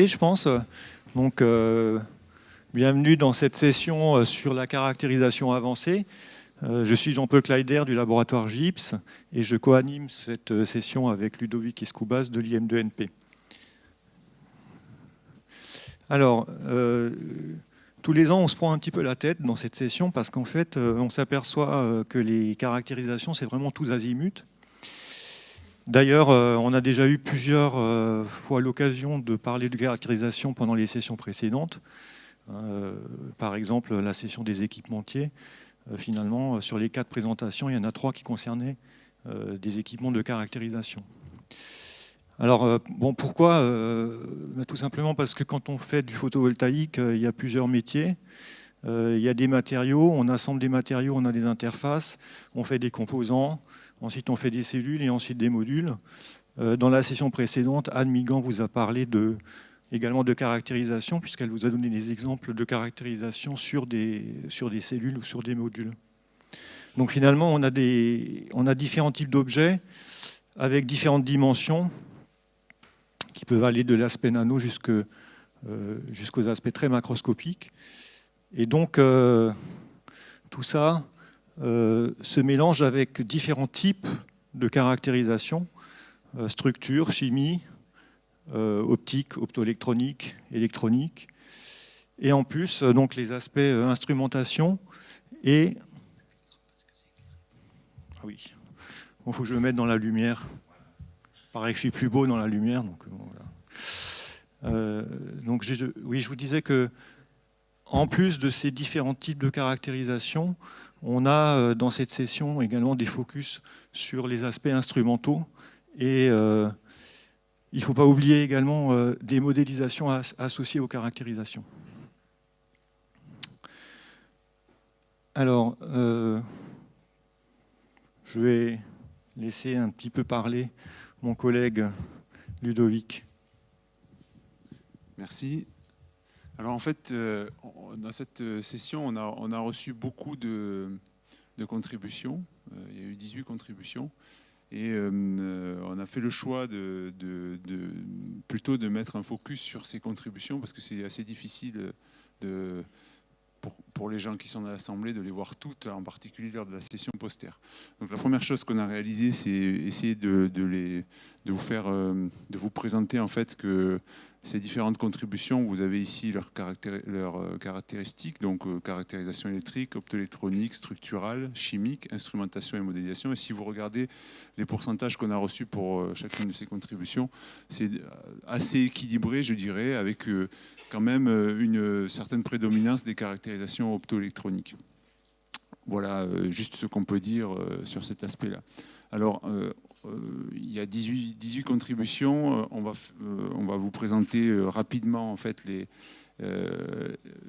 Je pense. Donc, bienvenue dans cette session sur la caractérisation avancée. Je suis Jean-Paul Kleider du laboratoire GIPS et je co-anime cette session avec Ludovic Escoubas de l'IM2NP. Alors, tous les ans, on se prend un petit peu la tête dans cette session parce qu'en fait, on s'aperçoit que les caractérisations, c'est vraiment tous azimuts. D'ailleurs, on a déjà eu plusieurs fois l'occasion de parler de caractérisation pendant les sessions précédentes. Par exemple, la session des équipementiers. Finalement, sur les 4 présentations, il y en a 3 qui concernaient des équipements de caractérisation. Alors, bon, pourquoi tout simplement parce que quand on fait du photovoltaïque, il y a plusieurs métiers. Il y a des matériaux, on assemble des matériaux, on a des interfaces, on fait des composants, ensuite on fait des cellules et ensuite des modules. Dans la session précédente, Anne Migan vous a parlé également de caractérisation, puisqu'elle vous a donné des exemples de caractérisation sur des cellules ou sur des modules. Donc finalement, on a différents types d'objets avec différentes dimensions qui peuvent aller de l'aspect nano jusqu'aux aspects très macroscopiques. Et donc, tout ça se mélange avec différents types de caractérisation, structure, chimie, optique, optoélectronique, électronique, et en plus donc les aspects instrumentation et ah oui, bon, faut que je me mette dans la lumière. Pareil que je suis plus beau dans la lumière, donc voilà. Donc oui, je vous disais que en plus de ces différents types de caractérisation, on a dans cette session également des focus sur les aspects instrumentaux et il ne faut pas oublier également des modélisations associées aux caractérisations. Alors, je vais laisser un petit peu parler mon collègue Ludovic. Merci. Alors en fait, dans cette session, on a reçu beaucoup de contributions. Il y a eu 18 contributions. Et on a fait le choix plutôt de mettre un focus sur ces contributions parce que c'est assez difficile pour les gens qui sont à l'Assemblée de les voir toutes, en particulier lors de la session poster. Donc la première chose qu'on a réalisée, c'est essayer de vous présenter en fait que ces différentes contributions, vous avez ici leurs caractéristiques, donc caractérisation électrique, optoélectronique, structurale, chimique, instrumentation et modélisation. Et si vous regardez les pourcentages qu'on a reçus pour chacune de ces contributions, c'est assez équilibré, je dirais, avec quand même une certaine prédominance des caractérisations optoélectroniques. Voilà juste ce qu'on peut dire sur cet aspect-là. Alors, il y a 18 contributions. On va vous présenter rapidement en fait,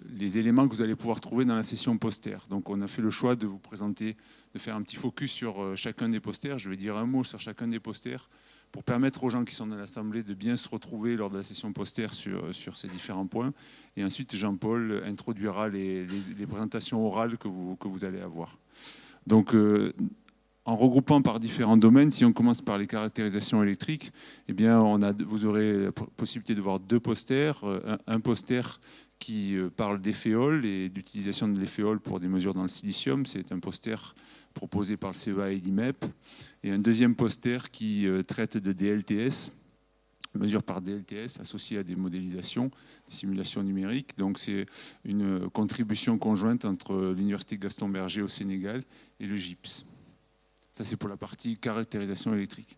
les éléments que vous allez pouvoir trouver dans la session poster. Donc, on a fait le choix de vous présenter, de faire un petit focus sur chacun des posters. Je vais dire un mot sur chacun des posters pour permettre aux gens qui sont dans l'Assemblée de bien se retrouver lors de la session poster sur ces différents points. Et ensuite, Jean-Paul introduira les présentations orales que vous allez avoir. Donc, en regroupant par différents domaines, si on commence par les caractérisations électriques, eh bien, vous aurez la possibilité de voir 2 posters. Un poster qui parle des féoles et d'utilisation de l'éphéole pour des mesures dans le silicium. C'est un poster proposé par le CEA et l'IMEP. Et un deuxième poster qui traite de DLTS, mesures par DLTS associées à des modélisations, des simulations numériques. Donc c'est une contribution conjointe entre l'Université Gaston Berger au Sénégal et le GIPS. Ça, c'est pour la partie caractérisation électrique.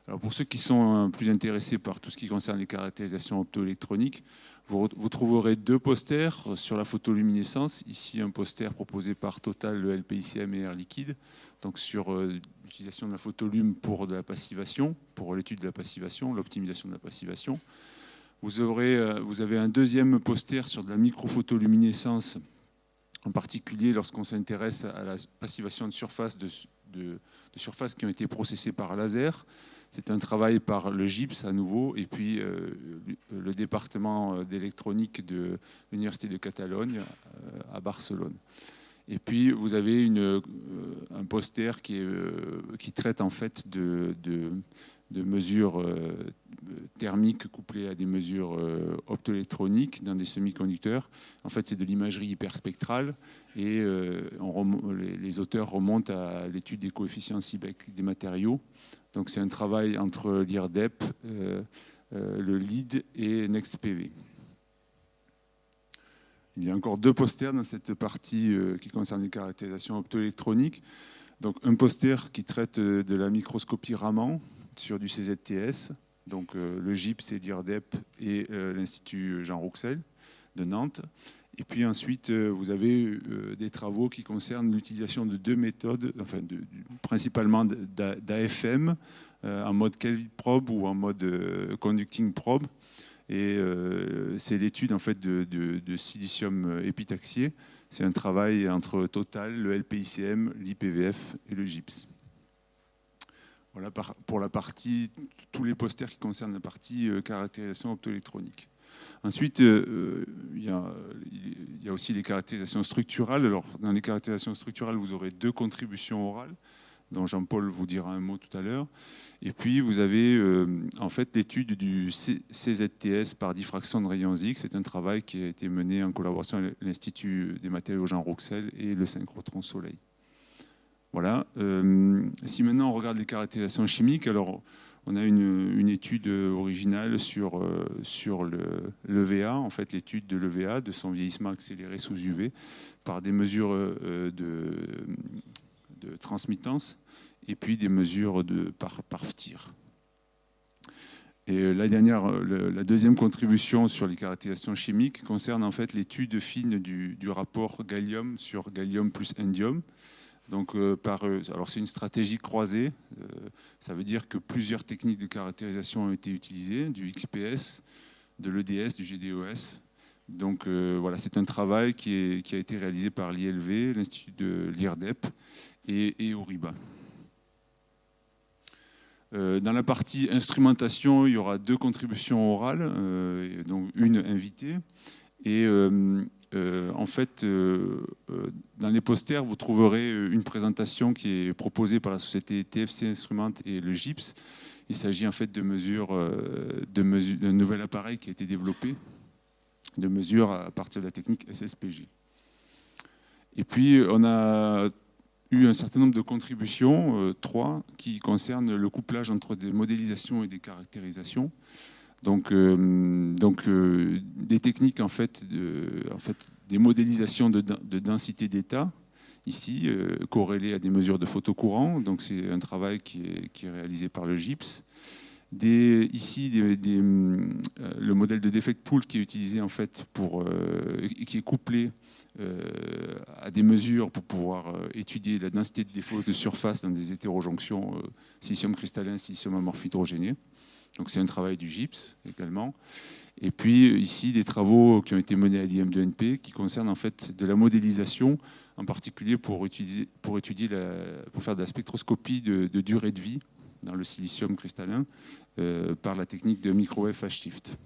Alors, pour ceux qui sont plus intéressés par tout ce qui concerne les caractérisations optoélectroniques, vous trouverez 2 posters sur la photoluminescence. Ici, un poster proposé par Total, le LPICM et Air Liquide, donc sur l'utilisation de la photolume pour de la passivation, pour l'étude de la passivation, l'optimisation de la passivation. Vous avez un deuxième poster sur de la microphotoluminescence, en particulier lorsqu'on s'intéresse à la passivation de surface de surfaces qui ont été processées par laser. C'est un travail par le GIPS à nouveau et puis le département d'électronique de l'Université de Catalogne à Barcelone. Et puis vous avez un poster qui traite en fait de mesures thermiques couplées à des mesures optoélectroniques dans des semi-conducteurs. En fait, c'est de l'imagerie hyperspectrale et les auteurs remontent à l'étude des coefficients Seebeck des matériaux. Donc c'est un travail entre l'IRDEP, le LEED et NextPV. Il y a encore 2 posters dans cette partie qui concerne les caractérisations optoélectroniques. Donc un poster qui traite de la microscopie Raman sur du CZTS, donc le GIPS et l'IRDEP et l'Institut Jean Rouxel de Nantes. Et puis ensuite, vous avez des travaux qui concernent l'utilisation de 2 méthodes, enfin principalement d'AFM, en mode Kelvin probe ou en mode conducting probe. Et c'est l'étude en fait de silicium épitaxié. C'est un travail entre Total, le LPICM, l'IPVF et le GIPS. Voilà pour la partie, tous les posters qui concernent la partie caractérisation optoélectronique. Ensuite, il y a aussi les caractérisations structurales. Alors, dans les caractérisations structurales, vous aurez 2 contributions orales, dont Jean-Paul vous dira un mot tout à l'heure. Et puis, vous avez en fait l'étude du CZTS par diffraction de rayons X. C'est un travail qui a été mené en collaboration avec l'Institut des matériaux Jean Rouxel et le synchrotron Soleil. Voilà. Si maintenant on regarde les caractérisations chimiques, alors on a une étude originale sur l'EVA, en fait l'étude de l'EVA, de son vieillissement accéléré sous UV, par des mesures de transmittance et puis des mesures par FTIR. Et la 2e contribution sur les caractérisations chimiques concerne en fait l'étude fine du rapport gallium sur gallium plus indium. Donc, alors c'est une stratégie croisée, ça veut dire que plusieurs techniques de caractérisation ont été utilisées, du XPS, de l'EDS, du GDOS. Donc voilà, c'est un travail qui a été réalisé par l'ILV, l'Institut de l'IRDEP et Oriba. Dans la partie instrumentation, il y aura 2 contributions orales, donc une invitée. Et en fait, dans les posters, vous trouverez une présentation qui est proposée par la société TFC Instruments et le GIPS. Il s'agit en fait de mesures, d'un nouvel appareil qui a été développé, de mesures à partir de la technique SSPG. Et puis, on a eu un certain nombre de contributions, 3, qui concernent le couplage entre des modélisations et des caractérisations. Donc des techniques en fait des modélisations de densité d'état, ici corrélées à des mesures de photocourant. Donc c'est un travail qui est réalisé par le GIPS. Ici le modèle de defect pool qui est utilisé en fait qui est couplé à des mesures pour pouvoir étudier la densité de défaut de surface dans des hétérojonctions silicium cristallin, silicium amorphe hydrogéné. Donc c'est un travail du GIPS également. Et puis ici des travaux qui ont été menés à l'IM2NP qui concernent en fait de la modélisation, en particulier pour faire de la spectroscopie de durée de vie dans le silicium cristallin par la technique de microwave phase shift.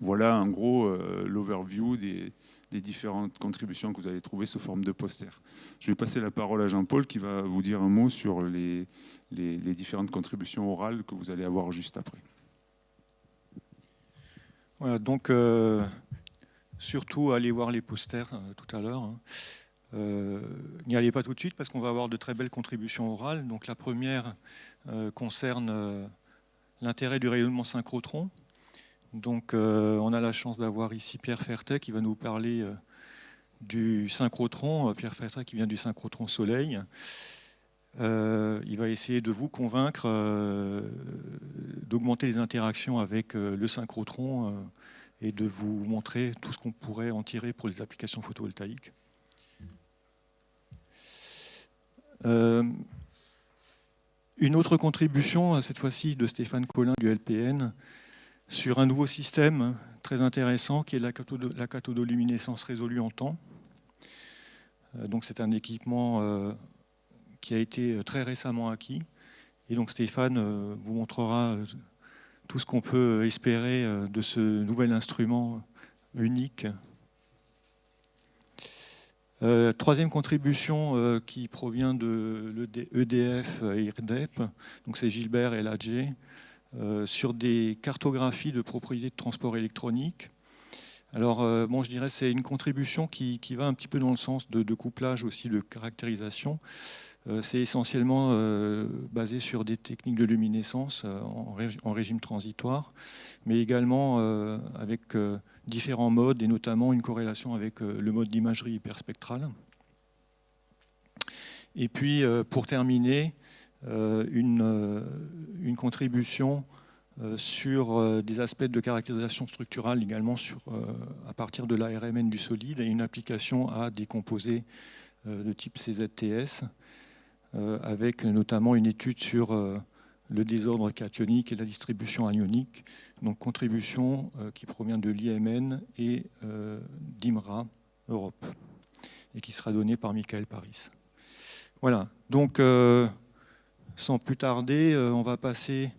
Voilà en gros l'overview des différentes contributions que vous allez trouver sous forme de poster. Je vais passer la parole à Jean-Paul qui va vous dire un mot sur les différentes contributions orales que vous allez avoir juste après. Voilà, donc surtout allez voir les posters tout à l'heure. N'y allez pas tout de suite parce qu'on va avoir de très belles contributions orales. Donc la première concerne l'intérêt du rayonnement synchrotron. Donc on a la chance d'avoir ici Pierre Fertet qui va nous parler du synchrotron. Pierre Fertet qui vient du synchrotron Soleil. Il va essayer de vous convaincre d'augmenter les interactions avec le synchrotron et de vous montrer tout ce qu'on pourrait en tirer pour les applications photovoltaïques. Une autre contribution, cette fois-ci de Stéphane Collin du LPN, sur un nouveau système très intéressant qui est la cathodoluminescence résolue en temps. Donc c'est un équipement qui a été très récemment acquis. Et donc Stéphane vous montrera tout ce qu'on peut espérer de ce nouvel instrument unique. Troisième contribution qui provient de l'EDF et IRDEP, donc c'est Gilbert et Ladjé. sur des cartographies de propriétés de transport électronique. Alors, je dirais que c'est une contribution qui va un petit peu dans le sens de couplage aussi, de caractérisation. C'est essentiellement basé sur des techniques de luminescence en régime transitoire, mais également avec différents modes, et notamment une corrélation avec le mode d'imagerie hyperspectrale. Et puis, pour terminer, une contribution sur des aspects de caractérisation structurale également à partir de l'ARMN du solide et une application à des composés de type CZTS, avec notamment une étude sur le désordre cationique et la distribution anionique, donc contribution qui provient de l'IMN et d'IMRA Europe, et qui sera donnée par Michael Paris. Voilà, donc sans plus tarder, on va passer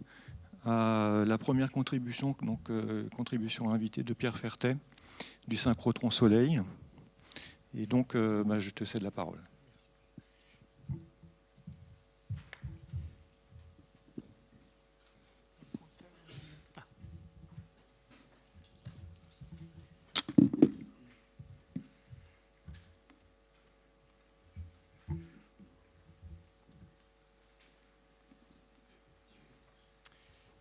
à la première contribution, donc contribution invitée de Pierre Fertet, du synchrotron Soleil. Et donc, je te cède la parole.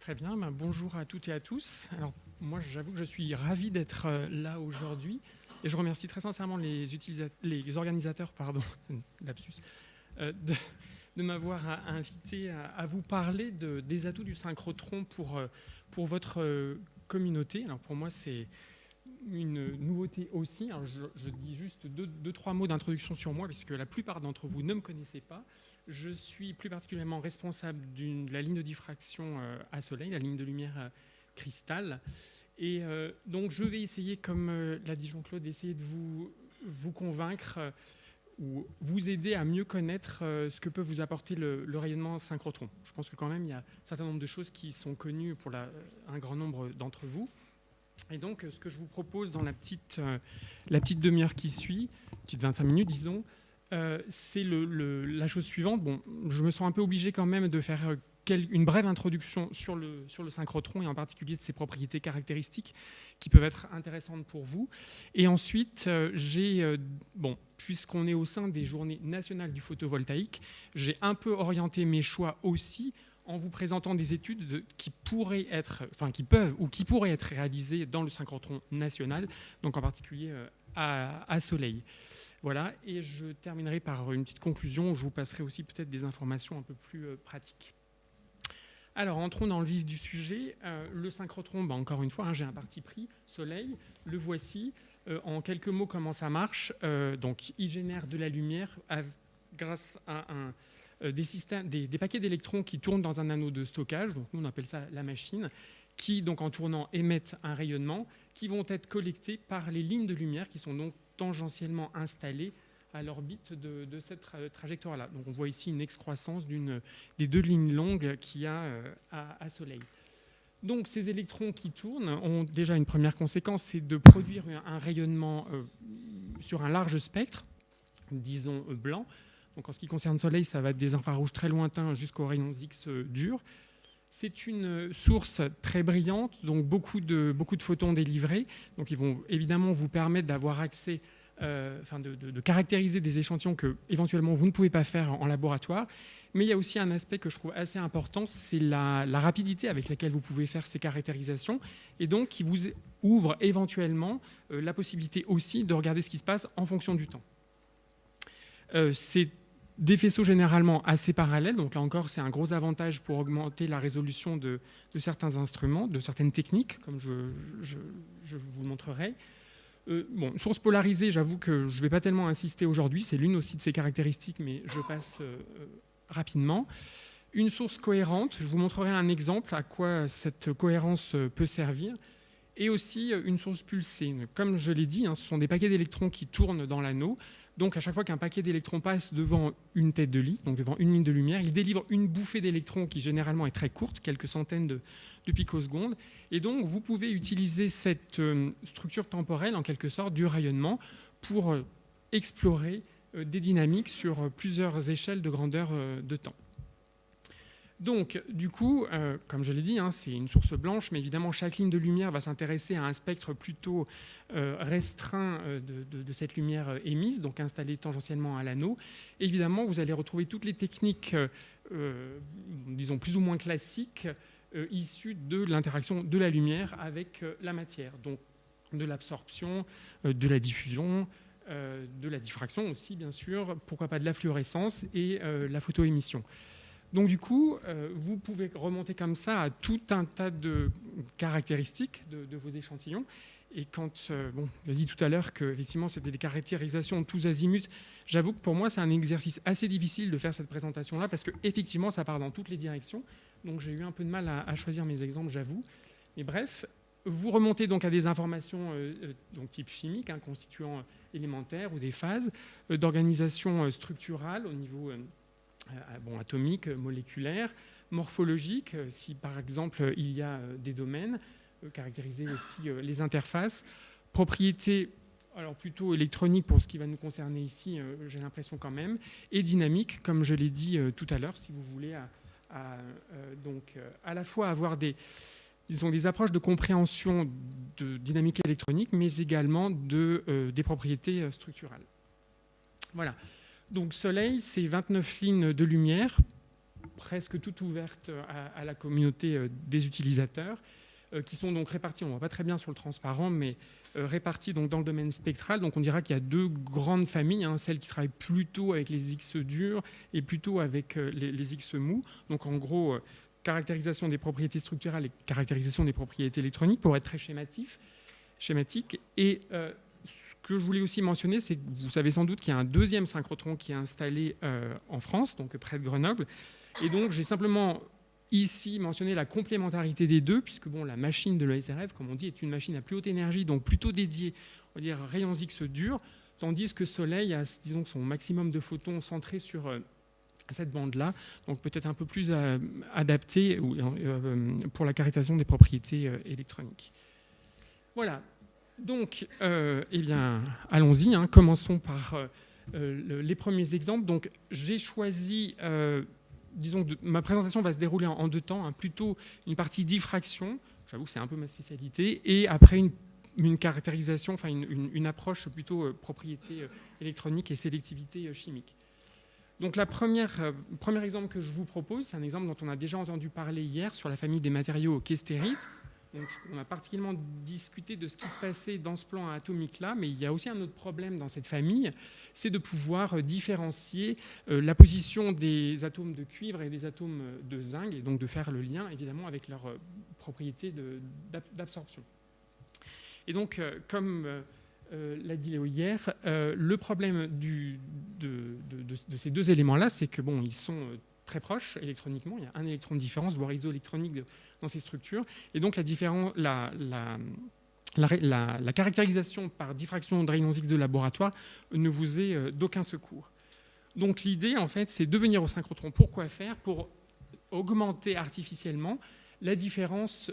Très bien, bonjour à toutes et à tous. Alors, moi, j'avoue que je suis ravi d'être là aujourd'hui et je remercie très sincèrement les organisateurs, lapsus, de m'avoir invité à vous parler des atouts du synchrotron pour votre communauté. Alors, pour moi, c'est une nouveauté aussi. Alors, je dis juste deux, trois mots d'introduction sur moi, puisque la plupart d'entre vous ne me connaissez pas. Je suis plus particulièrement responsable de la ligne de diffraction à Soleil, la ligne de lumière cristal. Et donc, je vais essayer, comme l'a dit Jean-Claude, d'essayer de vous convaincre ou vous aider à mieux connaître ce que peut vous apporter le rayonnement synchrotron. Je pense que quand même, il y a un certain nombre de choses qui sont connues pour un grand nombre d'entre vous. Et donc, ce que je vous propose dans la petite demi-heure qui suit, petite 25 minutes, disons, c'est la chose suivante. Bon, je me sens un peu obligé quand même de faire une brève introduction sur le synchrotron et en particulier de ses propriétés caractéristiques qui peuvent être intéressantes pour vous. Et ensuite, puisqu'on est au sein des journées nationales du photovoltaïque, j'ai un peu orienté mes choix aussi en vous présentant des études qui pourraient être réalisées dans le synchrotron national, donc en particulier à Soleil. Voilà, et je terminerai par une petite conclusion où je vous passerai aussi peut-être des informations un peu plus pratiques. Alors, entrons dans le vif du sujet. Le synchrotron, j'ai un parti pris, Soleil, le voici. En quelques mots, comment ça marche. Donc, il génère de la lumière grâce à des paquets d'électrons qui tournent dans un anneau de stockage. Donc, nous, on appelle ça la machine, qui, donc, en tournant, émettent un rayonnement, qui vont être collectés par les lignes de lumière qui sont donc tangentiellement installées à l'orbite de cette trajectoire-là. Donc on voit ici une excroissance des deux lignes longues qu'il y a à Soleil. Donc ces électrons qui tournent ont déjà une première conséquence, c'est de produire un rayonnement sur un large spectre, disons blanc. Donc en ce qui concerne Soleil, ça va des infrarouges très lointains jusqu'aux rayons X durs. C'est une source très brillante, donc beaucoup de photons délivrés. Donc ils vont évidemment vous permettre d'avoir accès, de caractériser des échantillons que éventuellement vous ne pouvez pas faire en laboratoire. Mais il y a aussi un aspect que je trouve assez important, c'est la rapidité avec laquelle vous pouvez faire ces caractérisations, et donc qui vous ouvre éventuellement la possibilité aussi de regarder ce qui se passe en fonction du temps. C'est des faisceaux généralement assez parallèles, donc là encore c'est un gros avantage pour augmenter la résolution de certains instruments, de certaines techniques, comme je vous le montrerai. Source polarisée, j'avoue que je ne vais pas tellement insister aujourd'hui, c'est l'une aussi de ses caractéristiques, mais je passe rapidement. Une source cohérente, je vous montrerai un exemple à quoi cette cohérence peut servir, et aussi une source pulsée. Comme je l'ai dit, ce sont des paquets d'électrons qui tournent dans l'anneau. Donc à chaque fois qu'un paquet d'électrons passe devant une tête de lit, donc devant une ligne de lumière, il délivre une bouffée d'électrons qui généralement est très courte, quelques centaines de picosecondes. Et donc vous pouvez utiliser cette structure temporelle, en quelque sorte, du rayonnement pour explorer des dynamiques sur plusieurs échelles de grandeur de temps. Donc, du coup, comme je l'ai dit, c'est une source blanche, mais évidemment, chaque ligne de lumière va s'intéresser à un spectre plutôt restreint de cette lumière émise, donc installée tangentiellement à l'anneau. Évidemment, vous allez retrouver toutes les techniques, disons, plus ou moins classiques, issues de l'interaction de la lumière avec la matière. Donc, de l'absorption, de la diffusion, de la diffraction aussi, bien sûr, pourquoi pas de la fluorescence et la photoémission. Donc du coup, vous pouvez remonter comme ça à tout un tas de caractéristiques de vos échantillons. Et quand, je l'ai dit tout à l'heure qu'effectivement c'était des caractérisations tous azimuts, j'avoue que pour moi c'est un exercice assez difficile de faire cette présentation-là parce qu'effectivement ça part dans toutes les directions. Donc j'ai eu un peu de mal à choisir mes exemples, j'avoue. Mais bref, vous remontez donc à des informations donc type chimique, constituants élémentaires ou des phases, d'organisation structurale au niveau atomique, moléculaire, morphologique, si par exemple il y a des domaines, caractériser aussi les interfaces, propriétés, alors plutôt électroniques pour ce qui va nous concerner ici, j'ai l'impression quand même, et dynamique, comme je l'ai dit tout à l'heure, si vous voulez donc à la fois avoir des approches de compréhension de dynamique électronique, mais également des propriétés structurales. Voilà. Donc Soleil, c'est 29 lignes de lumière, presque toutes ouvertes à la communauté des utilisateurs, qui sont donc réparties, on ne voit pas très bien sur le transparent, mais réparties donc dans le domaine spectral. Donc on dira qu'il y a deux grandes familles, celle qui travaille plutôt avec les X durs et plutôt avec les X mous. Donc en gros, caractérisation des propriétés structurales et caractérisation des propriétés électroniques, pour être très schématique. Et ce que je voulais aussi mentionner, c'est que vous savez sans doute qu'il y a un deuxième synchrotron qui est installé en France, donc près de Grenoble. Et donc, j'ai simplement ici mentionné la complémentarité des deux, puisque la machine de l'ESRF, comme on dit, est une machine à plus haute énergie, donc plutôt dédiée, on va dire, rayons X durs, tandis que Soleil a, disons, son maximum de photons centré sur cette bande-là, donc peut-être un peu plus adaptée pour la caractérisation des propriétés électroniques. Voilà. Donc, allons-y. Commençons par les premiers exemples. Donc, j'ai choisi, ma présentation va se dérouler en deux temps. Plutôt une partie diffraction, j'avoue que c'est un peu ma spécialité, et après une caractérisation, enfin une approche plutôt propriété électronique et sélectivité chimique. Donc, le premier exemple que je vous propose, c'est un exemple dont on a déjà entendu parler hier sur la famille des matériaux kestérites. Donc, on a particulièrement discuté de ce qui se passait dans ce plan atomique-là, mais il y a aussi un autre problème dans cette famille, c'est de pouvoir différencier la position des atomes de cuivre et des atomes de zinc, et donc de faire le lien, évidemment, avec leurs propriétés d'absorption. Et donc, comme l'a dit Léo hier, le problème de ces deux éléments-là, c'est que ils sont très proches électroniquement. Il y a un électron de différence, voire isoélectronique dans ces structures. Et donc la caractérisation par diffraction de rayons X de laboratoire ne vous est d'aucun secours. Donc l'idée, en fait, c'est de venir au synchrotron. Pourquoi faire ? Pour augmenter artificiellement la différence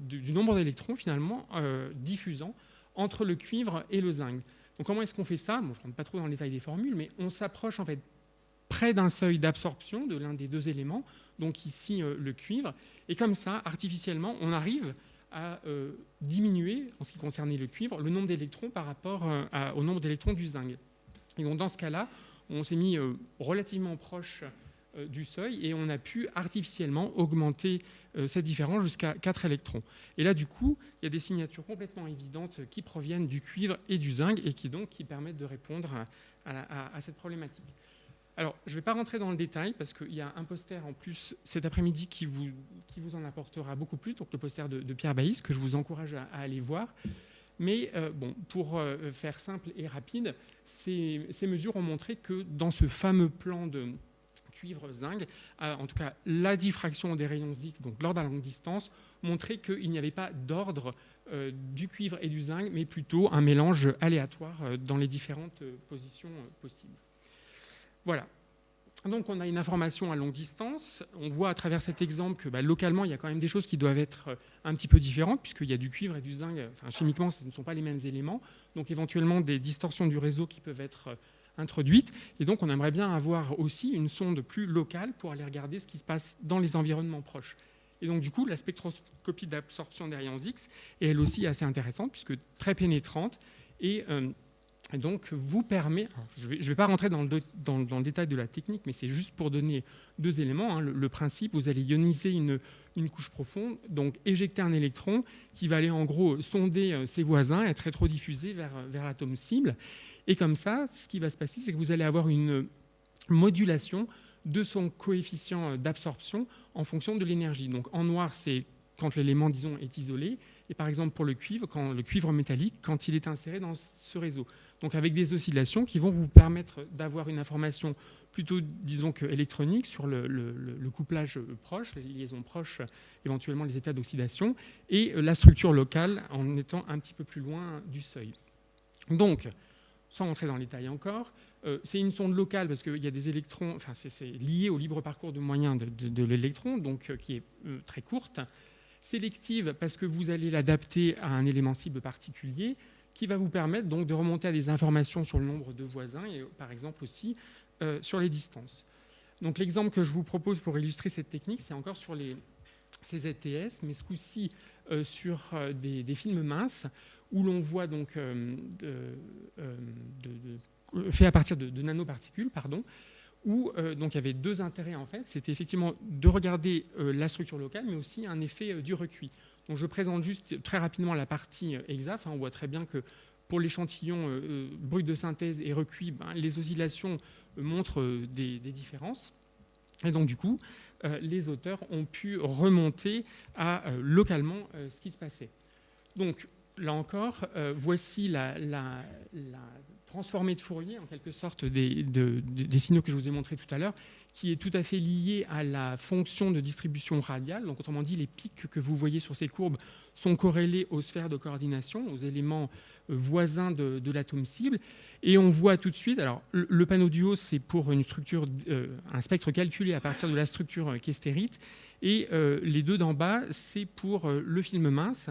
du nombre d'électrons, finalement, diffusant entre le cuivre et le zinc. Donc comment est-ce qu'on fait ça ? Je ne rentre pas trop dans le détail des formules, mais on s'approche, en fait, près d'un seuil d'absorption de l'un des deux éléments, donc ici le cuivre, et comme ça, artificiellement, on arrive à diminuer, en ce qui concernait le cuivre, le nombre d'électrons par rapport au nombre d'électrons du zinc. Et donc dans ce cas-là, on s'est mis relativement proche du seuil et on a pu artificiellement augmenter cette différence jusqu'à 4 électrons. Et là, du coup, il y a des signatures complètement évidentes qui proviennent du cuivre et du zinc et qui permettent de répondre à cette problématique. Alors, je ne vais pas rentrer dans le détail parce qu'il y a un poster en plus cet après-midi qui vous en apportera beaucoup plus, donc le poster de Pierre Baïs, que je vous encourage à aller voir. Mais pour faire simple et rapide, ces mesures ont montré que dans ce fameux plan de cuivre-zinc, en tout cas la diffraction des rayons X, donc l'ordre à longue distance, montrait qu'il n'y avait pas d'ordre du cuivre et du zinc, mais plutôt un mélange aléatoire dans les différentes positions possibles. Voilà. Donc on a une information à longue distance. On voit à travers cet exemple que localement, il y a quand même des choses qui doivent être un petit peu différentes, puisqu'il y a du cuivre et du zinc. Enfin, chimiquement, ce ne sont pas les mêmes éléments. Donc éventuellement, des distorsions du réseau qui peuvent être introduite. Et donc, on aimerait bien avoir aussi une sonde plus locale pour aller regarder ce qui se passe dans les environnements proches. Et donc, du coup, la spectroscopie d'absorption des rayons X est elle aussi assez intéressante, puisque très pénétrante, et donc vous permet... Je ne vais pas rentrer dans le détail de la technique, mais c'est juste pour donner 2 éléments. Hein. Le principe, vous allez ioniser une couche profonde, donc éjecter un électron qui va aller en gros sonder ses voisins, être rétrodiffusé vers l'atome cible. Et comme ça, ce qui va se passer, c'est que vous allez avoir une modulation de son coefficient d'absorption en fonction de l'énergie. Donc en noir, c'est quand l'élément, disons, est isolé, et par exemple pour le cuivre, quand le cuivre métallique, quand il est inséré dans ce réseau. Donc avec des oscillations qui vont vous permettre d'avoir une information plutôt, disons, électronique sur le couplage proche, les liaisons proches, éventuellement les états d'oxydation, et la structure locale en étant un petit peu plus loin du seuil. Donc, sans rentrer dans les détails encore, c'est une sonde locale parce qu'il y a des électrons, enfin c'est lié au libre parcours de moyens de l'électron, donc qui est très courte. Sélective parce que vous allez l'adapter à un élément cible particulier qui va vous permettre donc de remonter à des informations sur le nombre de voisins et par exemple aussi sur les distances. Donc l'exemple que je vous propose pour illustrer cette technique, c'est encore sur ces ZTS, mais ce coup-ci sur des films minces où l'on voit donc fait à partir de nanoparticules, où donc il y avait 2 intérêts en fait. C'était effectivement de regarder la structure locale, mais aussi un effet du recuit. Donc je présente juste très rapidement la partie EXAF. On voit très bien que pour l'échantillon brut de synthèse et recuit, les oscillations montrent des différences. Et donc du coup, les auteurs ont pu remonter à localement ce qui se passait. Donc là encore, voici la transformée de Fourier, en quelque sorte, des signaux que je vous ai montrés tout à l'heure, qui est tout à fait liée à la fonction de distribution radiale. Donc, autrement dit, les pics que vous voyez sur ces courbes sont corrélés aux sphères de coordination, aux éléments voisins de l'atome cible. Et on voit tout de suite, alors le panneau du haut, c'est pour une structure, un spectre calculé à partir de la structure qui est stérite, et les 2 d'en bas, c'est pour le film mince,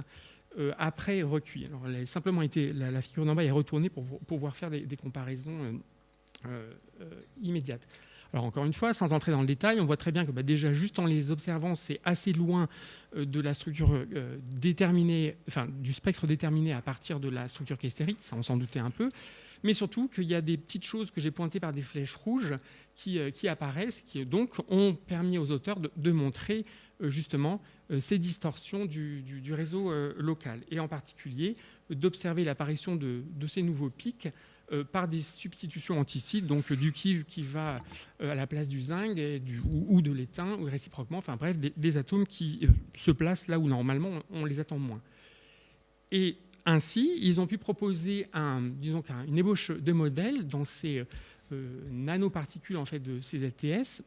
après recuit. Alors, elle a simplement été, la figure d'en bas est retournée pour pouvoir faire des comparaisons immédiates. Alors encore une fois, sans entrer dans le détail, on voit très bien que déjà juste en les observant, c'est assez loin de la structure déterminée, enfin du spectre déterminé à partir de la structure qui est stérite, ça on s'en doutait un peu, mais surtout qu'il y a des petites choses que j'ai pointées par des flèches rouges qui apparaissent, qui donc ont permis aux auteurs de montrer justement ces distorsions du réseau local, et en particulier d'observer l'apparition de ces nouveaux pics par des substitutions anticides, donc du cuivre qui va à la place du zinc ou de l'étain, ou réciproquement, enfin bref, des atomes qui se placent là où normalement on les attend moins. Et ainsi, ils ont pu proposer une ébauche de modèles dans ces nanoparticules en fait, de ces ZTS,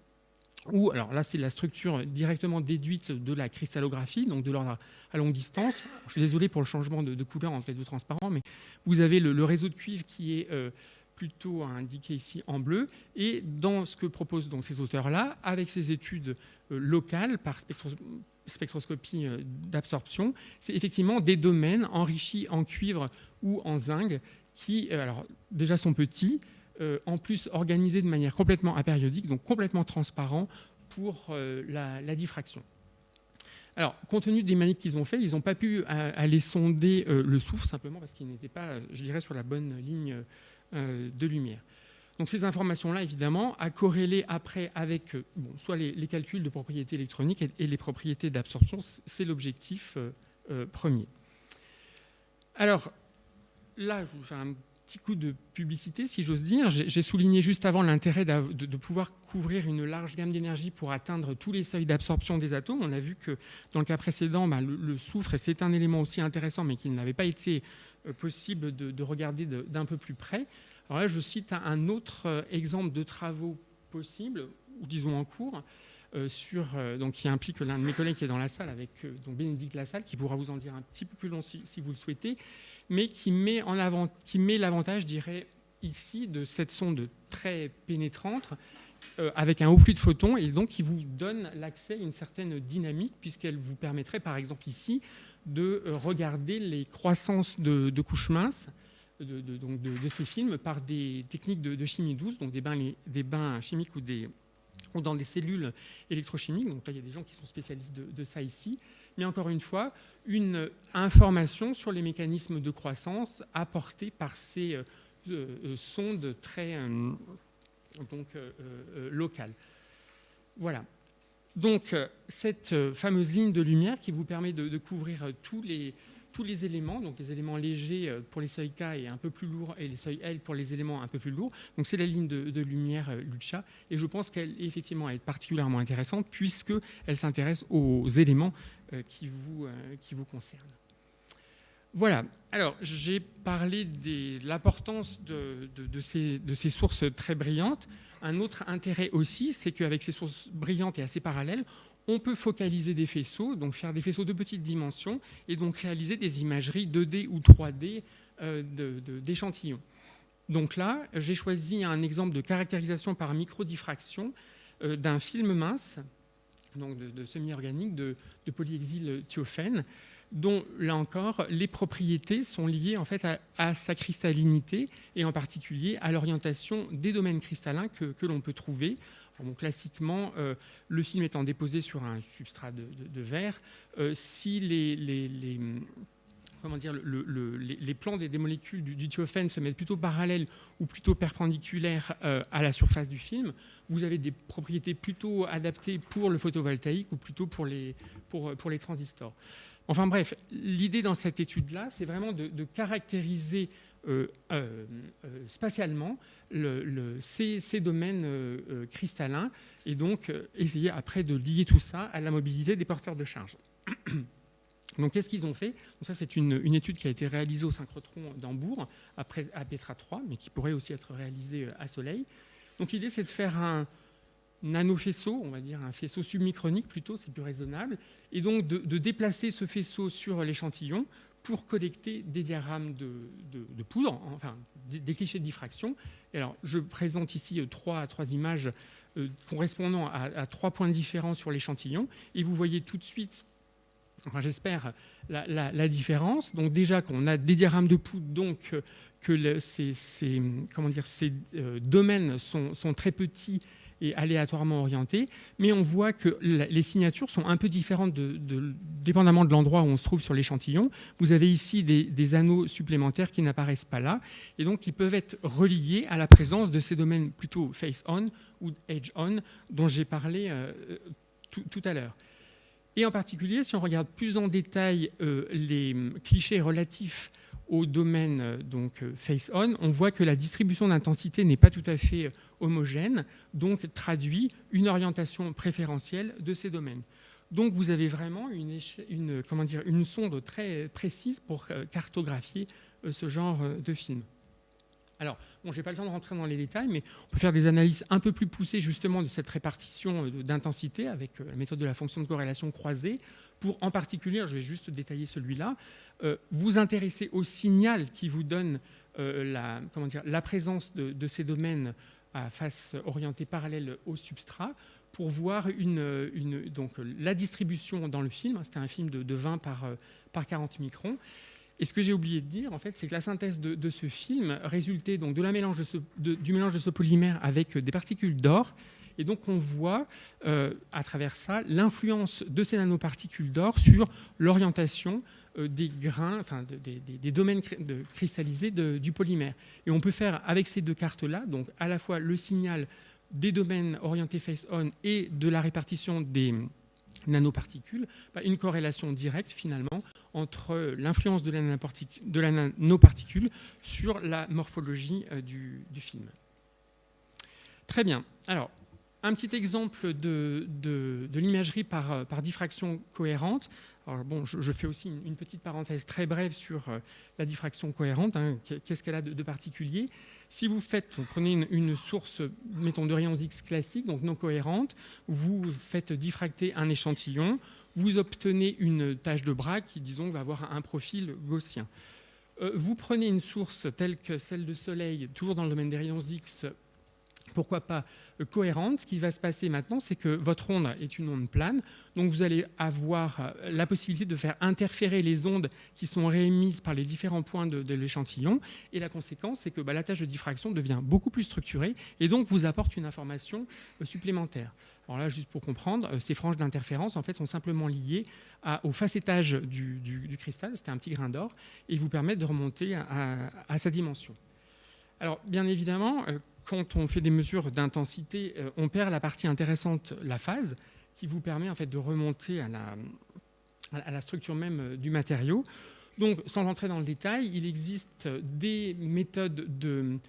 où, alors là, c'est la structure directement déduite de la cristallographie, donc de l'ordre à longue distance. Je suis désolé pour le changement de couleur entre les 2 transparents, mais vous avez le réseau de cuivre qui est plutôt indiqué ici en bleu. Et dans ce que proposent donc ces auteurs-là, avec ces études locales par spectroscopie d'absorption, c'est effectivement des domaines enrichis en cuivre ou en zinc qui, alors, déjà sont petits, en plus organisé de manière complètement apériodique, donc complètement transparent pour la diffraction. Alors, compte tenu des manips qu'ils ont fait, ils n'ont pas pu aller sonder le soufre, simplement parce qu'ils n'étaient pas, je dirais, sur la bonne ligne de lumière. Donc ces informations-là, évidemment, à corréler après avec soit les calculs de propriétés électroniques et les propriétés d'absorption, c'est l'objectif premier. Alors, là, je vous fais un petit coup de publicité, si j'ose dire. J'ai souligné juste avant l'intérêt de pouvoir couvrir une large gamme d'énergie pour atteindre tous les seuils d'absorption des atomes. On a vu que dans le cas précédent, le soufre, c'est un élément aussi intéressant, mais qu'il n'avait pas été possible de regarder d'un peu plus près. Alors là, je cite un autre exemple de travaux possibles, ou disons en cours, donc qui implique l'un de mes collègues qui est dans la salle, avec donc Bénédicte Lassalle, qui pourra vous en dire un petit peu plus long si vous le souhaitez, mais qui met l'avantage, je dirais, ici, de cette sonde très pénétrante, avec un haut flux de photons, et donc qui vous donne l'accès à une certaine dynamique, puisqu'elle vous permettrait, par exemple ici, de regarder les croissances de couches minces de ces films par des techniques de chimie douce, donc des bains chimiques ou dans des cellules électrochimiques. Donc là, il y a des gens qui sont spécialistes de ça ici. Mais encore une fois, une information sur les mécanismes de croissance apportés par ces sondes très locales. Voilà. Donc, cette fameuse ligne de lumière qui vous permet de couvrir tous les éléments, donc les éléments légers pour les seuils K et un peu plus lourds, et les seuils L pour les éléments un peu plus lourds. Donc, c'est la ligne de lumière Lucha. Et je pense qu'elle, effectivement, est particulièrement intéressante puisqu'elle s'intéresse aux éléments qui vous concernent. Voilà. Alors, j'ai parlé de l'importance de ces sources très brillantes. Un autre intérêt aussi, c'est qu'avec ces sources brillantes et assez parallèles, on peut focaliser des faisceaux, donc faire des faisceaux de petites dimensions, et donc réaliser des imageries 2D ou 3D d'échantillons. Donc là, j'ai choisi un exemple de caractérisation par microdiffraction d'un film mince, donc de semi-organique, de polyhexylthiophène, dont, là encore, les propriétés sont liées en fait à sa cristallinité et en particulier à l'orientation des domaines cristallins que l'on peut trouver. Donc, classiquement, le film étant déposé sur un substrat de verre, si les plans des molécules du thiophène se mettent plutôt parallèles ou plutôt perpendiculaires à la surface du film, vous avez des propriétés plutôt adaptées pour le photovoltaïque ou plutôt pour les transistors. Enfin bref, l'idée dans cette étude-là, c'est vraiment de caractériser spatialement ces domaines cristallins et donc essayer après de lier tout ça à la mobilité des porteurs de charge. Donc qu'est-ce qu'ils ont fait? Donc ça, c'est une étude qui a été réalisée au synchrotron d'Hambourg, après à Petra 3, mais qui pourrait aussi être réalisée à Soleil. Donc l'idée, c'est de faire un nanofaisceau, on va dire un faisceau submicronique plutôt, c'est plus raisonnable, et donc de déplacer ce faisceau sur l'échantillon pour collecter des diagrammes de poudre, enfin des clichés de diffraction. Et alors, je présente ici trois images correspondant à 3 points différents sur l'échantillon, et vous voyez tout de suite, enfin j'espère, la différence. Donc déjà qu'on a des diagrammes de poudre, donc que ces domaines sont très petits et aléatoirement orientés, mais on voit que les signatures sont un peu différentes dépendamment de l'endroit où on se trouve sur l'échantillon. Vous avez ici des anneaux supplémentaires qui n'apparaissent pas là, et donc qui peuvent être reliés à la présence de ces domaines plutôt face-on ou edge-on dont j'ai parlé tout à l'heure. Et en particulier, si on regarde plus en détail les clichés relatifs au domaine face-on, on voit que la distribution d'intensité n'est pas tout à fait homogène, donc traduit une orientation préférentielle de ces domaines. Donc vous avez vraiment une sonde très précise pour cartographier ce genre de film. Alors, bon, je n'ai pas le temps de rentrer dans les détails, mais on peut faire des analyses un peu plus poussées justement de cette répartition d'intensité avec la méthode de la fonction de corrélation croisée pour, en particulier, je vais juste détailler celui-là, vous intéresser au signal qui vous donne la présence de ces domaines à face orientée parallèle au substrat pour voir donc, la distribution dans le film. C'était un film de 20 par 40 microns. Et ce que j'ai oublié de dire, en fait, c'est que la synthèse de ce film résultait donc du mélange de ce polymère avec des particules d'or. Et donc, on voit à travers ça l'influence de ces nanoparticules d'or sur l'orientation des grains, enfin des domaines cristallisés du polymère. Et on peut faire avec ces deux cartes-là, donc à la fois le signal des domaines orientés face-on et de la répartition des nanoparticules, une corrélation directe finalement entre l'influence de la nanoparticule sur la morphologie du film. Très bien. Alors, un petit exemple de l'imagerie par diffraction cohérente. Alors bon, je fais aussi une petite parenthèse très brève sur la diffraction cohérente. Qu'est-ce qu'elle a de particulier? Si vous prenez une source, mettons, de rayons X classique, donc non cohérente, vous faites diffracter un échantillon, vous obtenez une tache de bras qui, disons, va avoir un profil gaussien. Vous prenez une source telle que celle de Soleil, toujours dans le domaine des rayons X, pourquoi pas cohérente. Ce qui va se passer maintenant, c'est que votre onde est une onde plane, donc vous allez avoir la possibilité de faire interférer les ondes qui sont réémises par les différents points de l'échantillon, et la conséquence, c'est que la tâche de diffraction devient beaucoup plus structurée et donc vous apporte une information supplémentaire. Alors là, juste pour comprendre, ces franges d'interférence en fait, sont simplement liées au facettage du cristal, c'était un petit grain d'or, et vous permettent de remonter à sa dimension. Alors, bien évidemment, quand on fait des mesures d'intensité, on perd la partie intéressante, la phase, qui vous permet en fait, de remonter à la structure même du matériau. Donc, sans entrer dans le détail, il existe des méthodes de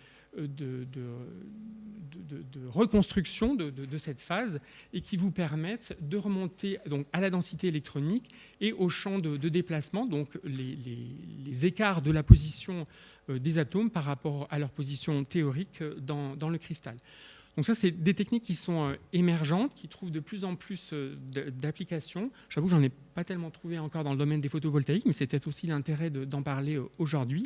reconstruction de cette phase et qui vous permettent de remonter donc, à la densité électronique et au champ de déplacement, donc les écarts de la position des atomes par rapport à leur position théorique dans le cristal. Donc ça, c'est des techniques qui sont émergentes, qui trouvent de plus en plus d'applications. J'avoue, j'en ai pas tellement trouvé encore dans le domaine des photovoltaïques, mais c'est peut-être aussi l'intérêt d'en parler aujourd'hui.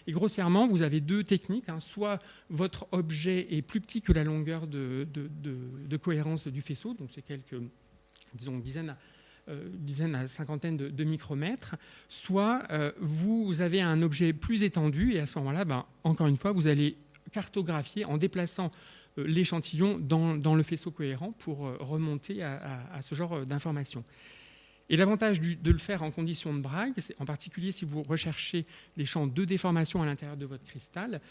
Et grossièrement, vous avez deux techniques. Soit votre objet est plus petit que la longueur de cohérence du faisceau, donc c'est quelques, disons, dizaines à cinquantaine de micromètres, soit vous avez un objet plus étendu, et à ce moment-là, encore une fois, vous allez cartographier en déplaçant l'échantillon dans le faisceau cohérent pour remonter à ce genre d'informations. Et l'avantage de le faire en conditions de Bragg, en particulier si vous recherchez les champs de déformation à l'intérieur de votre cristal,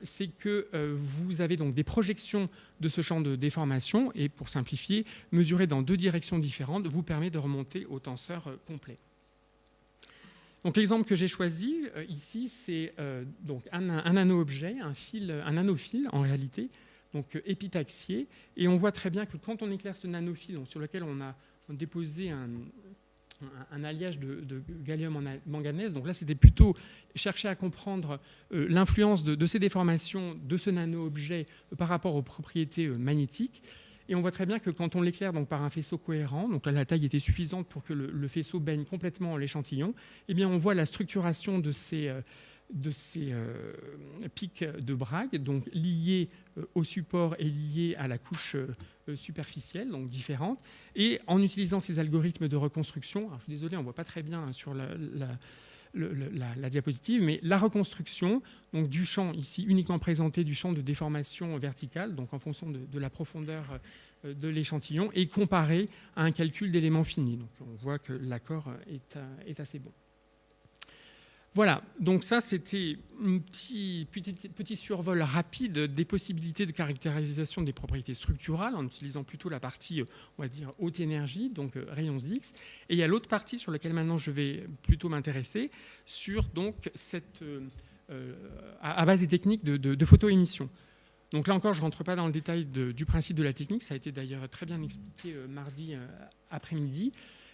c'est que vous avez donc des projections de ce champ de déformation, et pour simplifier, mesurer dans deux directions différentes vous permet de remonter au tenseur complet. Donc l'exemple que j'ai choisi ici, c'est donc un nano-objet, un nanofil en réalité, donc épitaxié, et on voit très bien que quand on éclaire ce nanofil, donc, sur lequel on a déposé un alliage de gallium en manganèse, donc là c'était plutôt chercher à comprendre l'influence de ces déformations de ce nano-objet par rapport aux propriétés magnétiques. Et on voit très bien que quand on l'éclaire donc par un faisceau cohérent, donc là la taille était suffisante pour que le faisceau baigne complètement l'échantillon, eh bien on voit la structuration de ces pics de Bragg, donc liés au support et liés à la couche superficielle, donc différente. Et en utilisant ces algorithmes de reconstruction, alors je suis désolé, on ne voit pas très bien sur la diapositive, mais la reconstruction donc, du champ, ici uniquement présenté, du champ de déformation verticale, donc en fonction de la profondeur de l'échantillon, et comparé à un calcul d'éléments finis. Donc on voit que l'accord est assez bon. Voilà, donc ça c'était un petit survol rapide des possibilités de caractérisation des propriétés structurales en utilisant plutôt la partie, on va dire, haute énergie, donc rayons X. Et il y a l'autre partie sur laquelle maintenant je vais plutôt m'intéresser, sur donc à base des techniques de photoémission. Donc là encore, je ne rentre pas dans le détail du principe de la technique, ça a été d'ailleurs très bien expliqué mardi après-midi.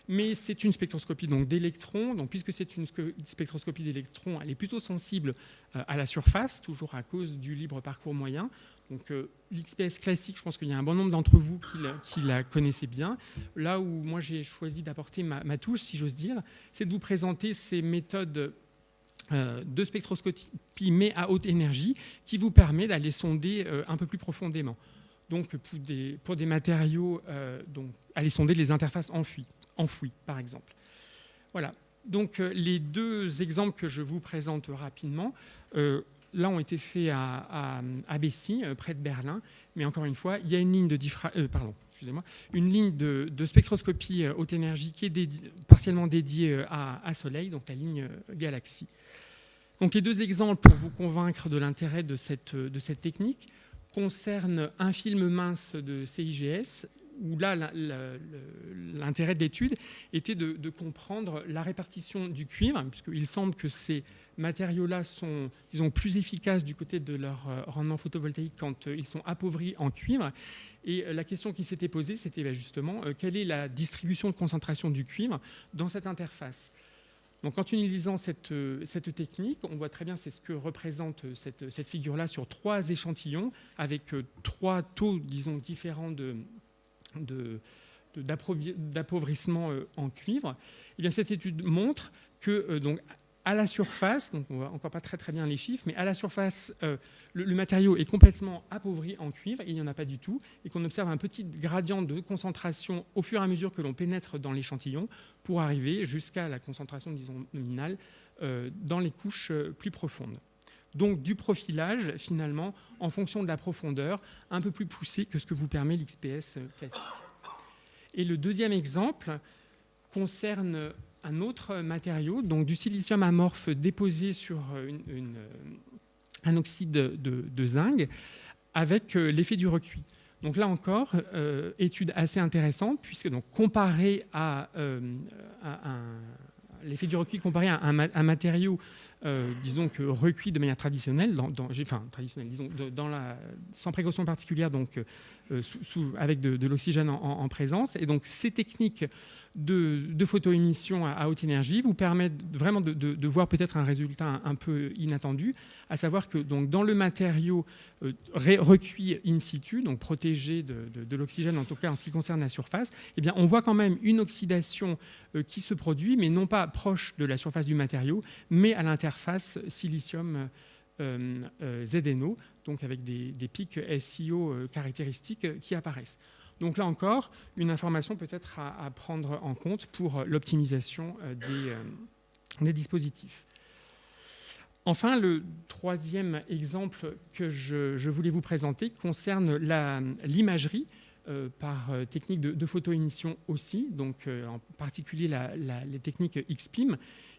Mais c'est une spectroscopie d'électrons. Donc, puisque c'est une spectroscopie d'électrons, elle est plutôt sensible à la surface, toujours à cause du libre parcours moyen. Donc, l'XPS classique, je pense qu'il y a un bon nombre d'entre vous qui la connaissez bien. Là où moi, j'ai choisi d'apporter ma touche, si j'ose dire, c'est de vous présenter ces méthodes de spectroscopie, mais à haute énergie, qui vous permet d'aller sonder un peu plus profondément. Donc, pour des matériaux, donc, aller sonder les interfaces enfouies, par exemple. Voilà. Donc, les deux exemples que je vous présente rapidement, là, ont été faits à Bessy, près de Berlin. Mais encore une fois, il y a une ligne de spectroscopie haute énergie qui est partiellement dédiée à Soleil, donc la ligne Galaxy. Donc, les deux exemples, pour vous convaincre de l'intérêt de cette technique, concernent un film mince de CIGS, où là, l'intérêt de l'étude était de comprendre la répartition du cuivre, puisqu'il semble que ces matériaux-là sont, disons, plus efficaces du côté de leur rendement photovoltaïque quand ils sont appauvris en cuivre. Et la question qui s'était posée, c'était justement quelle est la distribution de concentration du cuivre dans cette interface. Donc, en utilisant cette technique, on voit très bien, c'est ce que représente cette figure-là sur 3 échantillons, avec 3 taux, disons, différents d'appauvrissement en cuivre. Et bien, cette étude montre que donc, À la surface, donc on ne voit encore pas très bien les chiffres, mais à la surface, le matériau est complètement appauvri en cuivre, et il n'y en a pas du tout, et qu'on observe un petit gradient de concentration au fur et à mesure que l'on pénètre dans l'échantillon pour arriver jusqu'à la concentration, disons, nominale dans les couches plus profondes. Donc du profilage, finalement, en fonction de la profondeur, un peu plus poussé que ce que vous permet l'XPS classique. Et le deuxième exemple concerne un autre matériau, donc du silicium amorphe déposé sur un oxyde de zinc avec l'effet du recuit. Donc là encore, étude assez intéressante, puisque donc, comparé à l'effet du recuit comparé à un matériau, disons que recuit de manière traditionnelle, sans précaution particulière, donc avec de l'oxygène en présence. Et donc ces techniques de photoémission à haute énergie vous permettent vraiment de voir peut-être un résultat un peu inattendu, à savoir que donc, dans le matériau recuit in situ, donc protégé de l'oxygène, en tout cas en ce qui concerne la surface, eh bien, on voit quand même une oxydation qui se produit, mais non pas proche de la surface du matériau, mais à l'interface silicium ZNO, donc avec des pics SiO caractéristiques qui apparaissent. Donc là encore, une information peut-être à prendre en compte pour l'optimisation des dispositifs. Enfin, le troisième exemple que je voulais vous présenter concerne l'imagerie par technique de photoémission aussi, donc en particulier les techniques XPIM,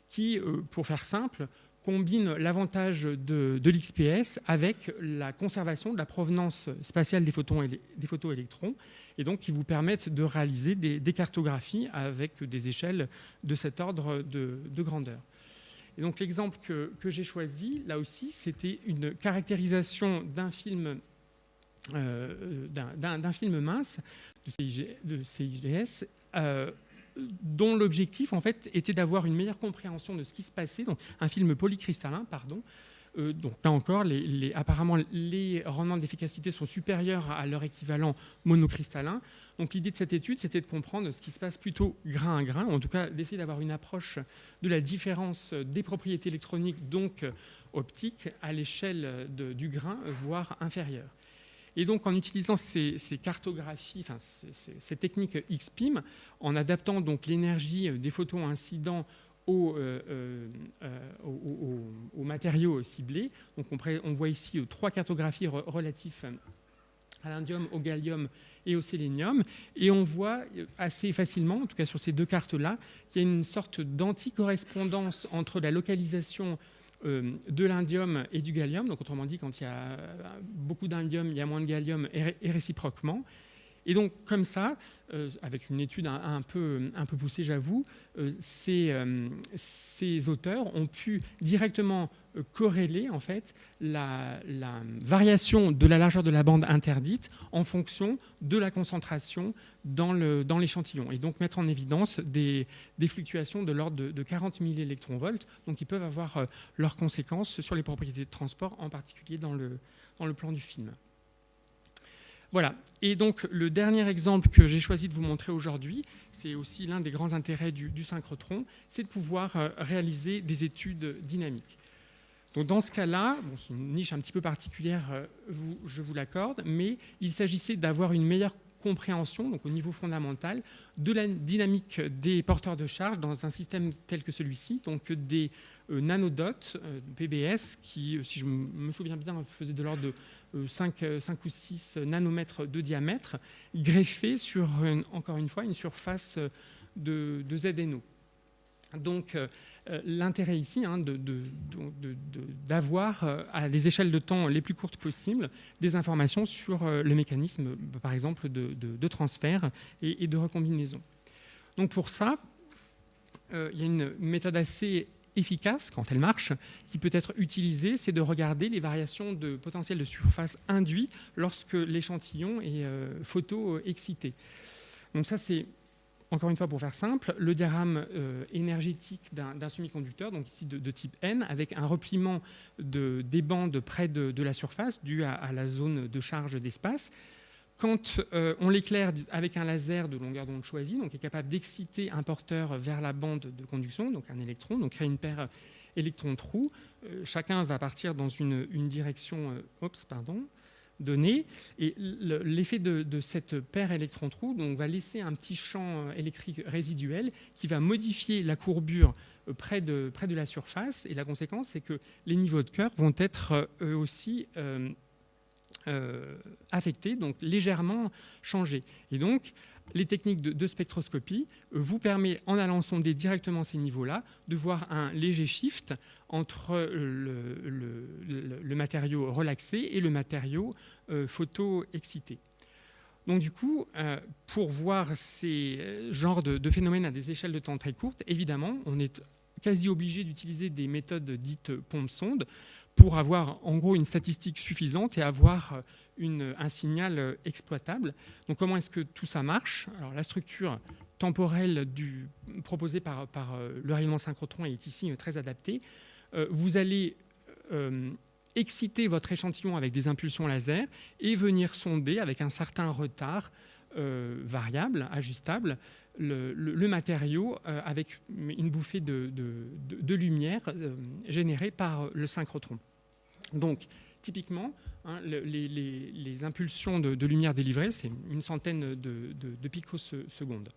qui, pour faire simple, combine l'avantage de l'XPS avec la conservation de la provenance spatiale des photoélectrons, et donc qui vous permettent de réaliser des cartographies avec des échelles de cet ordre de grandeur. Et donc l'exemple que j'ai choisi, là aussi, c'était une caractérisation d'un film mince de CIGS, dont l'objectif en fait était d'avoir une meilleure compréhension de ce qui se passait, donc un film polycristallin, pardon. Donc là encore, apparemment, les rendements d'efficacité sont supérieurs à leur équivalent monocristallin. Donc l'idée de cette étude, c'était de comprendre ce qui se passe plutôt grain à grain, ou en tout cas d'essayer d'avoir une approche de la différence des propriétés électroniques, donc optiques, à l'échelle du grain, voire inférieure. Et donc, en utilisant ces cartographies, enfin, ces techniques XPIM, en adaptant donc l'énergie des photons incidents aux matériaux ciblés, donc on voit ici 3 cartographies relatives à l'indium, au gallium et au sélénium, et on voit assez facilement, en tout cas sur ces 2 cartes-là, qu'il y a une sorte d'anticorrespondance entre la localisation de l'indium et du gallium, donc autrement dit, quand il y a beaucoup d'indium, il y a moins de gallium, et réciproquement. Et donc, comme ça, avec une étude un peu poussée, j'avoue, ces auteurs ont pu directement corréler en fait, la variation de la largeur de la bande interdite en fonction de la concentration dans l'échantillon, et donc mettre en évidence des fluctuations de l'ordre de 40 millélectronvolts, donc qui peuvent avoir leurs conséquences sur les propriétés de transport, en particulier dans le plan du film. Voilà. Et donc, le dernier exemple que j'ai choisi de vous montrer aujourd'hui, c'est aussi l'un des grands intérêts du synchrotron, c'est de pouvoir réaliser des études dynamiques. Donc, dans ce cas-là, bon, c'est une niche un petit peu particulière, je vous l'accorde, mais il s'agissait d'avoir une meilleure compréhension, donc au niveau fondamental, de la dynamique des porteurs de charge dans un système tel que celui-ci, donc des nanodots, PBS, qui, si je me souviens bien, faisaient de l'ordre de 5 ou 6 nanomètres de diamètre, greffés sur, encore une fois, une surface de ZNO. Donc, l'intérêt ici, d'avoir à des échelles de temps les plus courtes possibles des informations sur le mécanisme, par exemple, de transfert et de recombinaison. Donc pour ça, il y a une méthode assez efficace, quand elle marche, qui peut être utilisée, c'est de regarder les variations de potentiel de surface induit lorsque l'échantillon est photo-excité. Donc ça, c'est, encore une fois, pour faire simple, le diagramme énergétique d'un semi-conducteur, donc ici de type N, avec un repliement des bandes près de la surface dû à la zone de charge d'espace. Quand on l'éclaire avec un laser de longueur d'onde choisie, donc qui est capable d'exciter un porteur vers la bande de conduction, donc un électron, donc créer une paire électrons-trous. Chacun va partir dans une direction donnée. Et l'effet de cette paire électron-trou va laisser un petit champ électrique résiduel qui va modifier la courbure près de la surface. Et la conséquence, c'est que les niveaux de cœur vont être eux aussi affectés, donc légèrement changés. Et donc, les techniques de spectroscopie vous permettent, en allant sonder directement ces niveaux-là, de voir un léger shift entre le matériau relaxé et le matériau photo-excité. Donc du coup, pour voir ces genres de phénomènes à des échelles de temps très courtes, évidemment, on est quasi obligé d'utiliser des méthodes dites pompe-sonde pour avoir en gros une statistique suffisante et avoir un signal exploitable. Donc comment est-ce que tout ça marche? Alors la structure temporelle proposée par le rayonnement synchrotron est ici très adaptée. Vous allez exciter votre échantillon avec des impulsions laser et venir sonder avec un certain retard variable, ajustable, le matériau avec une bouffée de lumière générée par le synchrotron. Donc, typiquement, les impulsions de lumière délivrées, c'est une centaine de picosecondes.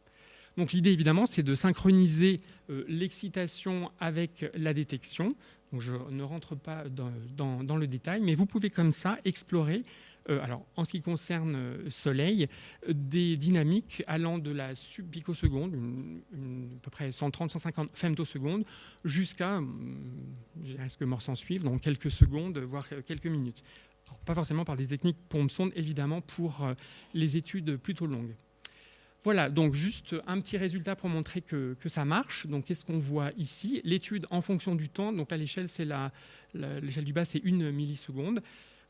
Donc, l'idée, évidemment, c'est de synchroniser l'excitation avec la détection. Donc, je ne rentre pas dans le détail, mais vous pouvez comme ça explorer, alors, en ce qui concerne Soleil, des dynamiques allant de la subpicoseconde, à peu près 130-150 femtosecondes, jusqu'à, est-ce que mort s'en suivre, dans quelques secondes, voire quelques minutes. Alors, pas forcément par des techniques pompe-sonde, évidemment, pour les études plutôt longues. Voilà, donc juste un petit résultat pour montrer que ça marche. Donc, qu'est-ce qu'on voit ici? L'étude en fonction du temps. Donc là, l'échelle, c'est l'échelle du bas, c'est 1 milliseconde.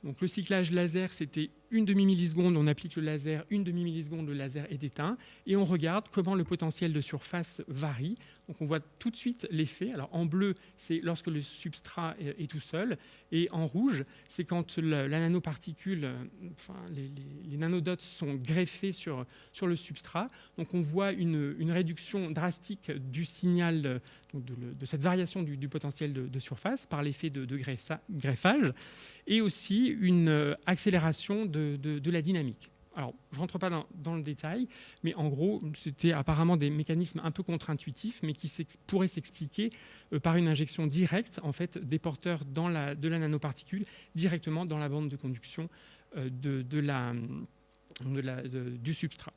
Donc, le cyclage laser, c'était 1 demi-milliseconde, on applique le laser, 1 demi-milliseconde, le laser est éteint, et on regarde comment le potentiel de surface varie. Donc, on voit tout de suite l'effet. Alors, en bleu, c'est lorsque le substrat est tout seul, et en rouge, c'est quand la nanoparticule, les nanodots sont greffés sur le substrat. Donc, on voit une réduction drastique du signal, de cette variation du potentiel de surface par l'effet de greffage, et aussi une accélération de la dynamique. Alors, je ne rentre pas dans le détail, mais en gros, c'était apparemment des mécanismes un peu contre-intuitifs, mais qui pourraient s'expliquer par une injection directe, en fait, des porteurs de la nanoparticule directement dans la bande de conduction du substrat.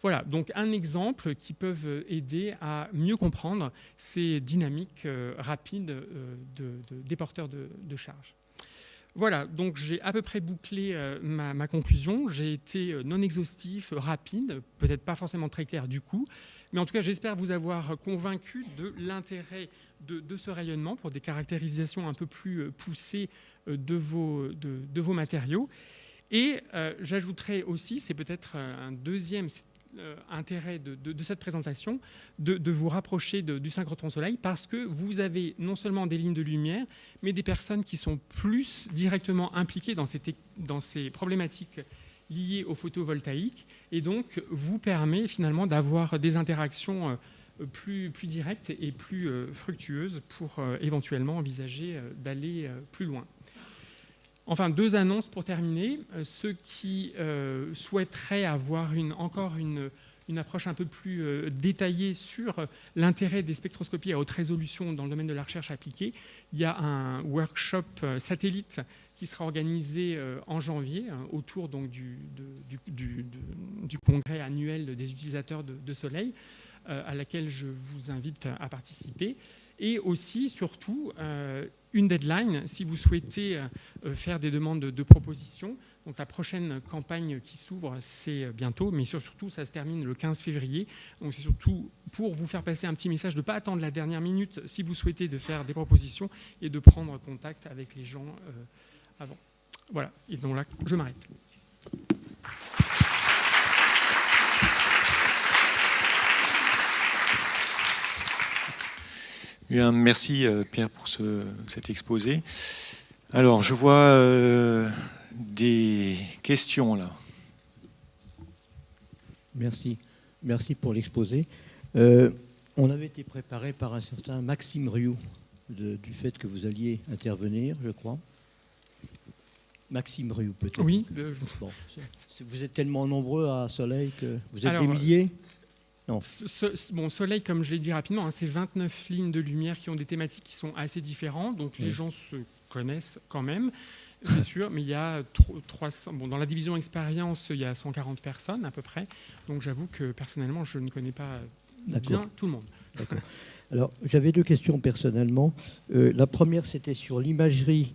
Voilà, donc un exemple qui peut aider à mieux comprendre ces dynamiques rapides des porteurs de charge. Voilà, donc j'ai à peu près bouclé ma conclusion. J'ai été non exhaustif, rapide, peut-être pas forcément très clair du coup, mais en tout cas j'espère vous avoir convaincu de l'intérêt de ce rayonnement pour des caractérisations un peu plus poussées de vos matériaux. Et j'ajouterai aussi, c'est peut-être un deuxième intérêt de cette présentation, de vous rapprocher du synchrotron Soleil, parce que vous avez non seulement des lignes de lumière, mais des personnes qui sont plus directement impliquées dans ces problématiques liées au photovoltaïque, et donc vous permet finalement d'avoir des interactions plus directes et plus fructueuses pour éventuellement envisager d'aller plus loin. Enfin, deux annonces pour terminer. Ceux qui souhaiteraient avoir encore une approche un peu plus détaillée sur l'intérêt des spectroscopies à haute résolution dans le domaine de la recherche appliquée, il y a un workshop satellite qui sera organisé en janvier autour donc, du congrès annuel des utilisateurs de Soleil, à laquelle je vous invite à participer. Et aussi, surtout, une deadline si vous souhaitez faire des demandes de propositions. Donc la prochaine campagne qui s'ouvre, c'est bientôt, mais surtout, ça se termine le 15 février. Donc c'est surtout pour vous faire passer un petit message de ne pas attendre la dernière minute si vous souhaitez de faire des propositions et de prendre contact avec les gens avant. Voilà, et donc là, je m'arrête. Bien, merci Pierre pour cet exposé. Alors, je vois des questions là. Merci pour l'exposé. On avait été préparé par un certain Maxime Rioux du fait que vous alliez intervenir, je crois. Maxime Rioux, peut-être. Oui. Bon, vous êtes tellement nombreux à Soleil que vous êtes Alors, des milliers. Non. Bon, Soleil, comme je l'ai dit rapidement, c'est 29 lignes de lumière qui ont des thématiques qui sont assez différentes. Donc les gens se connaissent quand même, c'est sûr. Mais il y a 300. Bon, dans la division expérience, il y a 140 personnes à peu près. Donc j'avoue que personnellement, je ne connais pas bien tout le monde. D'accord. Alors j'avais 2 questions personnellement. La première, c'était sur l'imagerie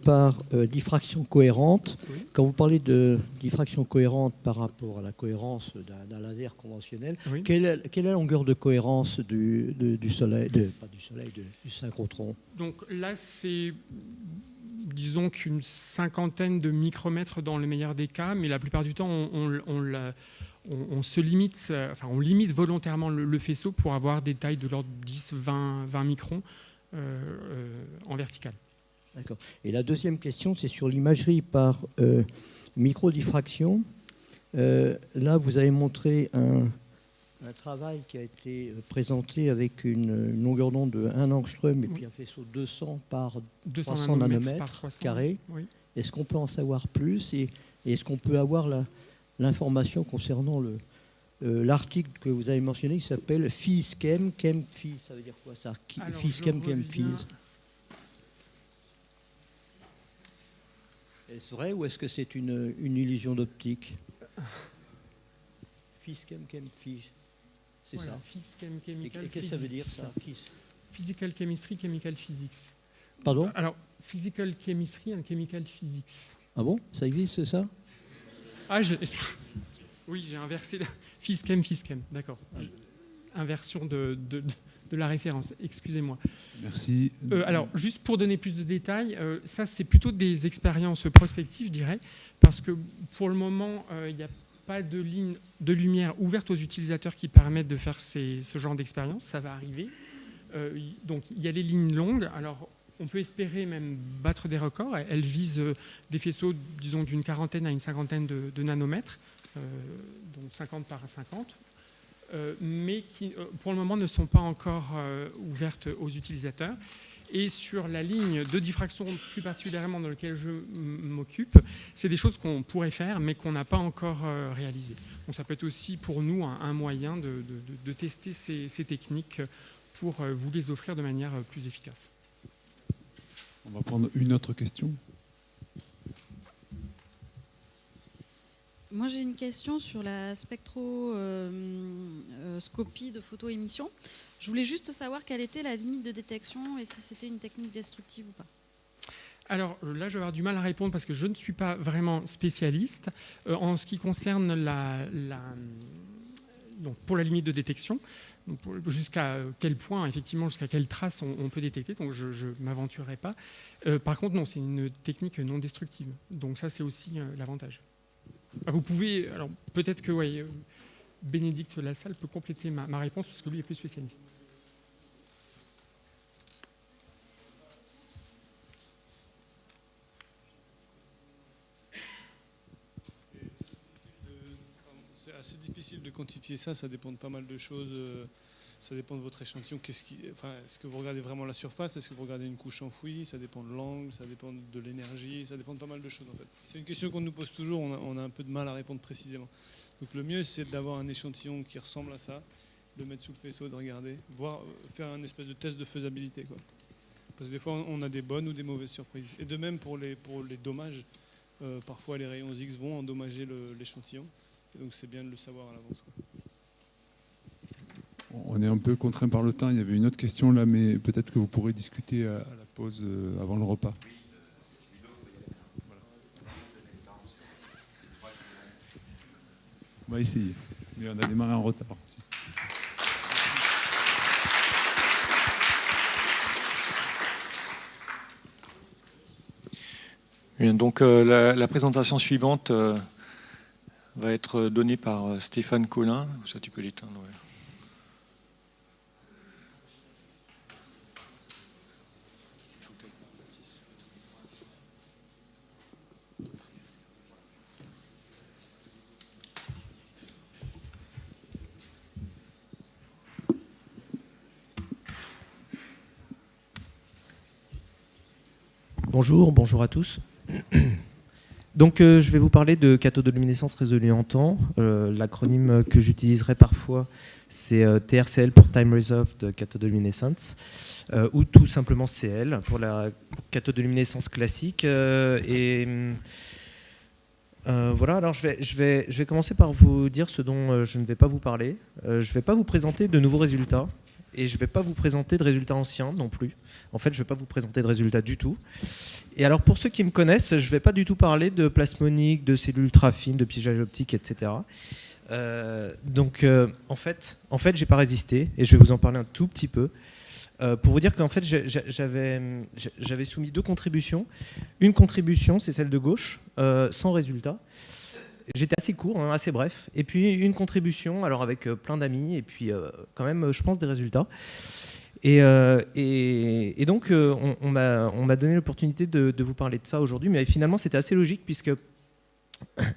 par diffraction cohérente. Oui. Quand vous parlez de diffraction cohérente par rapport à la cohérence d'un laser conventionnel, Oui. quelle est la longueur de cohérence du soleil, du synchrotron? Donc là, c'est, disons qu'une 50aine de micromètres dans le meilleur des cas, mais la plupart du temps, on se limite, enfin, on limite volontairement le faisceau pour avoir des tailles de l'ordre de 10, 20 microns en vertical. D'accord. Et la deuxième question, c'est sur l'imagerie par microdiffraction. Là, vous avez montré un travail qui a été présenté avec une longueur d'onde de 1 angstrom et puis un faisceau 200 par 300 nanomètres carrés. Oui. Est-ce qu'on peut en savoir plus et est-ce qu'on peut avoir l'information concernant l'article que vous avez mentionné qui s'appelle FIS-Chem, Chem-FIS, ça veut dire quoi ça? FIS-Chem, Chem-FIS. Est-ce vrai ou est-ce que c'est une illusion d'optique? FIS-Chem, Chem-FIS, c'est Voilà, ça. FIS-Chem, Chemical Et qu'est-ce que ça veut dire ça? Physical Chemistry, Chemical Physics. Pardon? Alors, Physical Chemistry and Chemical Physics. Ah bon? Ça existe ça? Ah, oui, j'ai inversé la FIS-Chem, d'accord. Inversion de la référence, excusez-moi. Merci. Alors, juste pour donner plus de détails, ça c'est plutôt des expériences prospectives, je dirais, parce que pour le moment, il n'y a pas de ligne de lumière ouverte aux utilisateurs qui permettent de faire ce genre d'expérience. Ça va arriver. Donc, il y a les lignes longues. Alors, on peut espérer même battre des records. Elles visent des faisceaux, disons, d'une 40aine à une 50aine de nanomètres, donc 50 par 50. Mais qui, pour le moment, ne sont pas encore ouvertes aux utilisateurs. Et sur la ligne de diffraction, plus particulièrement dans laquelle je m'occupe, c'est des choses qu'on pourrait faire, mais qu'on n'a pas encore réalisées. Donc ça peut être aussi pour nous un moyen de tester ces techniques pour vous les offrir de manière plus efficace. On va prendre une autre question. Moi, j'ai une question sur la spectroscopie de photoémission. Je voulais juste savoir quelle était la limite de détection et si c'était une technique destructive ou pas. Alors là, je vais avoir du mal à répondre parce que je ne suis pas vraiment spécialiste. En ce qui concerne donc pour la limite de détection, jusqu'à quel point, effectivement, jusqu'à quelle trace on peut détecter, donc je ne m'aventurerai pas. Par contre, non, c'est une technique non destructive. Donc ça, c'est aussi l'avantage. Vous pouvez, alors peut-être que Bénédicte Lassalle peut compléter ma réponse parce que lui est plus spécialiste. C'est assez difficile de quantifier ça, ça dépend de pas mal de choses. Ça dépend de votre échantillon. Est-ce que vous regardez vraiment la surface? Est-ce que vous regardez une couche enfouie? Ça dépend de l'angle, ça dépend de l'énergie, ça dépend de pas mal de choses en fait. C'est une question qu'on nous pose toujours, on a un peu de mal à répondre précisément. Donc le mieux c'est d'avoir un échantillon qui ressemble à ça, de mettre sous le faisceau, de regarder, faire un espèce de test de faisabilité, quoi. Parce que des fois on a des bonnes ou des mauvaises surprises. Et de même pour les dommages, parfois les rayons X vont endommager l'échantillon. Et donc c'est bien de le savoir à l'avance, quoi. On est un peu contraint par le temps. Il y avait une autre question là, mais peut-être que vous pourrez discuter à la pause avant le repas. On va essayer. Mais on a démarré en retard aussi. Bien, donc la présentation suivante va être donnée par Stéphane Collin. Ça, tu peux l'éteindre. Ouais. Bonjour à tous. Donc je vais vous parler de cathodoluminescence résolue en temps. L'acronyme que j'utiliserai parfois, c'est TRCL pour Time Resolved Cathodoluminescence, ou tout simplement CL pour la cathodoluminescence classique. Voilà, alors je vais commencer par vous dire ce dont je ne vais pas vous parler. Je ne vais pas vous présenter de nouveaux résultats, et je ne vais pas vous présenter de résultats anciens non plus. En fait, je ne vais pas vous présenter de résultats du tout. Et alors, pour ceux qui me connaissent, je ne vais pas du tout parler de plasmonique, de cellules ultra fines, de piégeage optique, etc. En fait, j'ai pas résisté, et je vais vous en parler un tout petit peu. Pour vous dire qu'en fait, j'avais soumis 2 contributions. Une contribution, c'est celle de gauche, sans résultat. J'étais assez court, assez bref. Et puis une contribution, alors avec plein d'amis, et puis quand même, je pense, des résultats. Et donc, on m'a donné l'opportunité de vous parler de ça aujourd'hui. Mais finalement, c'était assez logique, puisque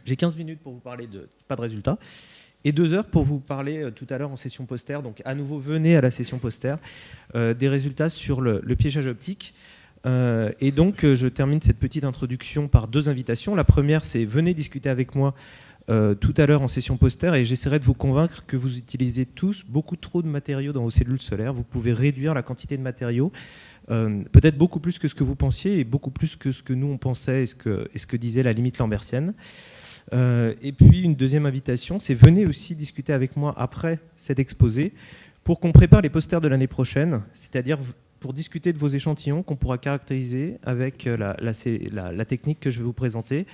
j'ai 15 minutes pour vous parler de pas de résultats, et 2 heures pour vous parler tout à l'heure en session poster. Donc, à nouveau, venez à la session poster, des résultats sur le piégeage optique. Et donc, je termine cette petite introduction par 2 invitations. La première, c'est venez discuter avec moi tout à l'heure en session poster, et j'essaierai de vous convaincre que vous utilisez tous beaucoup trop de matériaux dans vos cellules solaires. Vous pouvez réduire la quantité de matériaux, peut-être beaucoup plus que ce que vous pensiez, et beaucoup plus que ce que nous on pensait, et ce que disait la limite lambertienne. Et puis une deuxième invitation, c'est venez aussi discuter avec moi après cet exposé pour qu'on prépare les posters de l'année prochaine, c'est-à-dire pour discuter de vos échantillons qu'on pourra caractériser avec la technique que je vais vous présenter.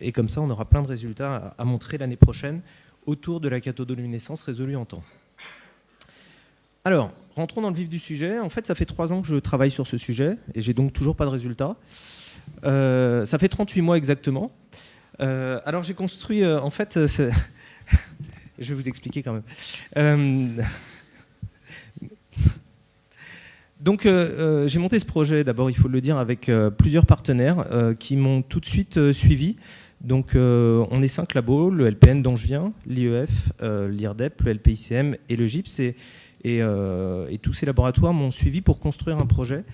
Et comme ça, on aura plein de résultats à montrer l'année prochaine autour de la cathodoluminescence résolue en temps. Alors, rentrons dans le vif du sujet. En fait, ça fait 3 ans que je travaille sur ce sujet, et j'ai donc toujours pas de résultats. Ça fait 38 mois exactement. Alors, j'ai construit... en fait, je vais vous expliquer quand même. Donc j'ai monté ce projet, d'abord il faut le dire, avec plusieurs partenaires qui m'ont tout de suite suivi. Donc on est 5 labos, le LPN dont je viens, l'IEF, l'IRDEP, le LPICM et le GIPS. Et tous ces laboratoires m'ont suivi pour construire un projet,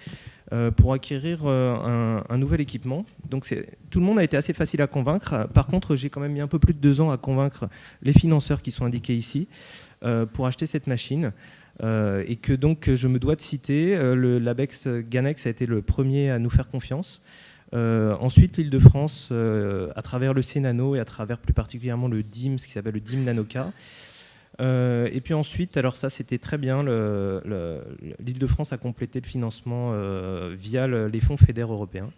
pour acquérir un nouvel équipement. Donc tout le monde a été assez facile à convaincre. Par contre, j'ai quand même mis un peu plus de 2 ans à convaincre les financeurs qui sont indiqués ici pour acheter cette machine. Et que donc je me dois de citer, l'ABEX Ganex a été le premier à nous faire confiance. Ensuite, l'Île-de-France, à travers le CNano et à travers plus particulièrement le DIM, ce qui s'appelle le DIM Nanoca. Et puis ensuite, alors ça c'était très bien, l'Île-de-France a complété le financement via les fonds FEDER européens.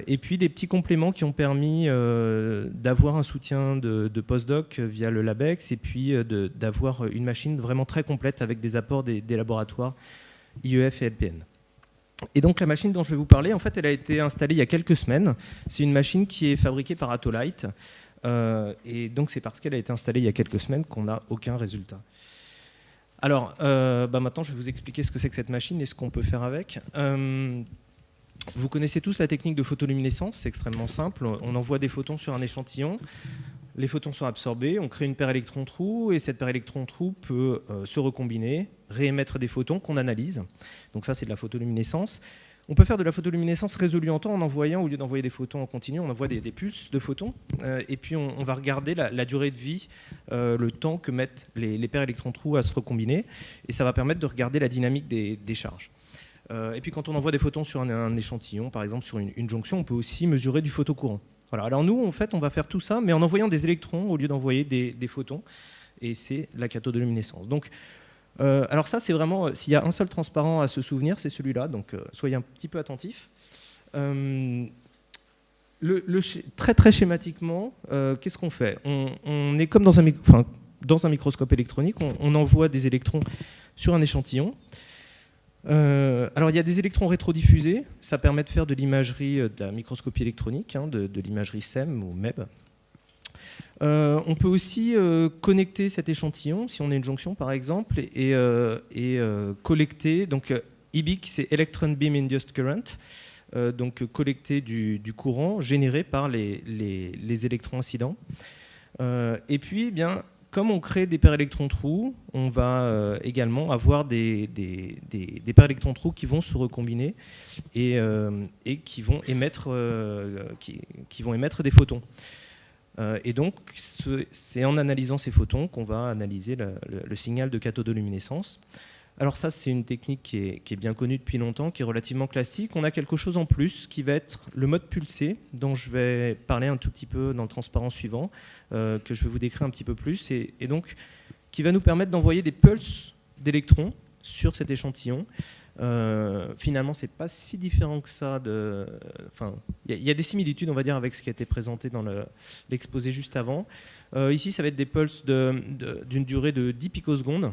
Et puis des petits compléments qui ont permis d'avoir un soutien de postdoc via le LABEX, et puis d'avoir une machine vraiment très complète avec des apports des laboratoires IEF et LPN. Et donc la machine dont je vais vous parler, en fait, elle a été installée il y a quelques semaines. C'est une machine qui est fabriquée par Atolite. Et donc c'est parce qu'elle a été installée il y a quelques semaines qu'on n'a aucun résultat. Alors maintenant je vais vous expliquer ce que c'est que cette machine et ce qu'on peut faire avec. Vous connaissez tous la technique de photoluminescence, c'est extrêmement simple. On envoie des photons sur un échantillon, les photons sont absorbés, on crée une paire électron-trou, et cette paire électron-trou peut se recombiner, réémettre des photons qu'on analyse. Donc ça c'est de la photoluminescence. On peut faire de la photoluminescence résolue en temps en envoyant, au lieu d'envoyer des photons en continu, on envoie des pulses de photons, et puis on va regarder la durée de vie, le temps que mettent les paires électron-trous à se recombiner, et ça va permettre de regarder la dynamique des charges. Et puis quand on envoie des photons sur un échantillon, par exemple sur une jonction, on peut aussi mesurer du photocourant. Voilà. Alors nous, en fait, on va faire tout ça, mais en envoyant des électrons au lieu d'envoyer des photons, et c'est la cathodoluminescence. Donc, alors ça, c'est vraiment, s'il y a un seul transparent à se souvenir, c'est celui-là, donc soyez un petit peu attentifs. Très très schématiquement, qu'est-ce qu'on fait ? On est comme dans un microscope électronique, on envoie des électrons sur un échantillon. Alors il y a des électrons rétrodiffusés, ça permet de faire de l'imagerie, de la microscopie électronique, de l'imagerie SEM ou MEB. On peut aussi connecter cet échantillon, si on a une jonction par exemple, et collecter, donc EBIC c'est Electron Beam Induced Current, donc collecter du courant généré par les électrons incidents. Et puis, eh bien, comme on crée des paires électrons-trous, on va également avoir des paires électrons-trous qui vont se recombiner et qui vont émettre des photons. Et donc, c'est en analysant ces photons qu'on va analyser le signal de cathodoluminescence. Alors ça, c'est une technique qui est bien connue depuis longtemps, qui est relativement classique. On a quelque chose en plus qui va être le mode pulsé, dont je vais parler un tout petit peu dans le transparent suivant, que je vais vous décrire un petit peu plus, et donc qui va nous permettre d'envoyer des pulses d'électrons sur cet échantillon. Finalement, c'est pas si différent que ça. Enfin, il y a des similitudes, on va dire, avec ce qui a été présenté dans l'exposé juste avant. Ici, ça va être des pulses d'une durée de 10 picosecondes.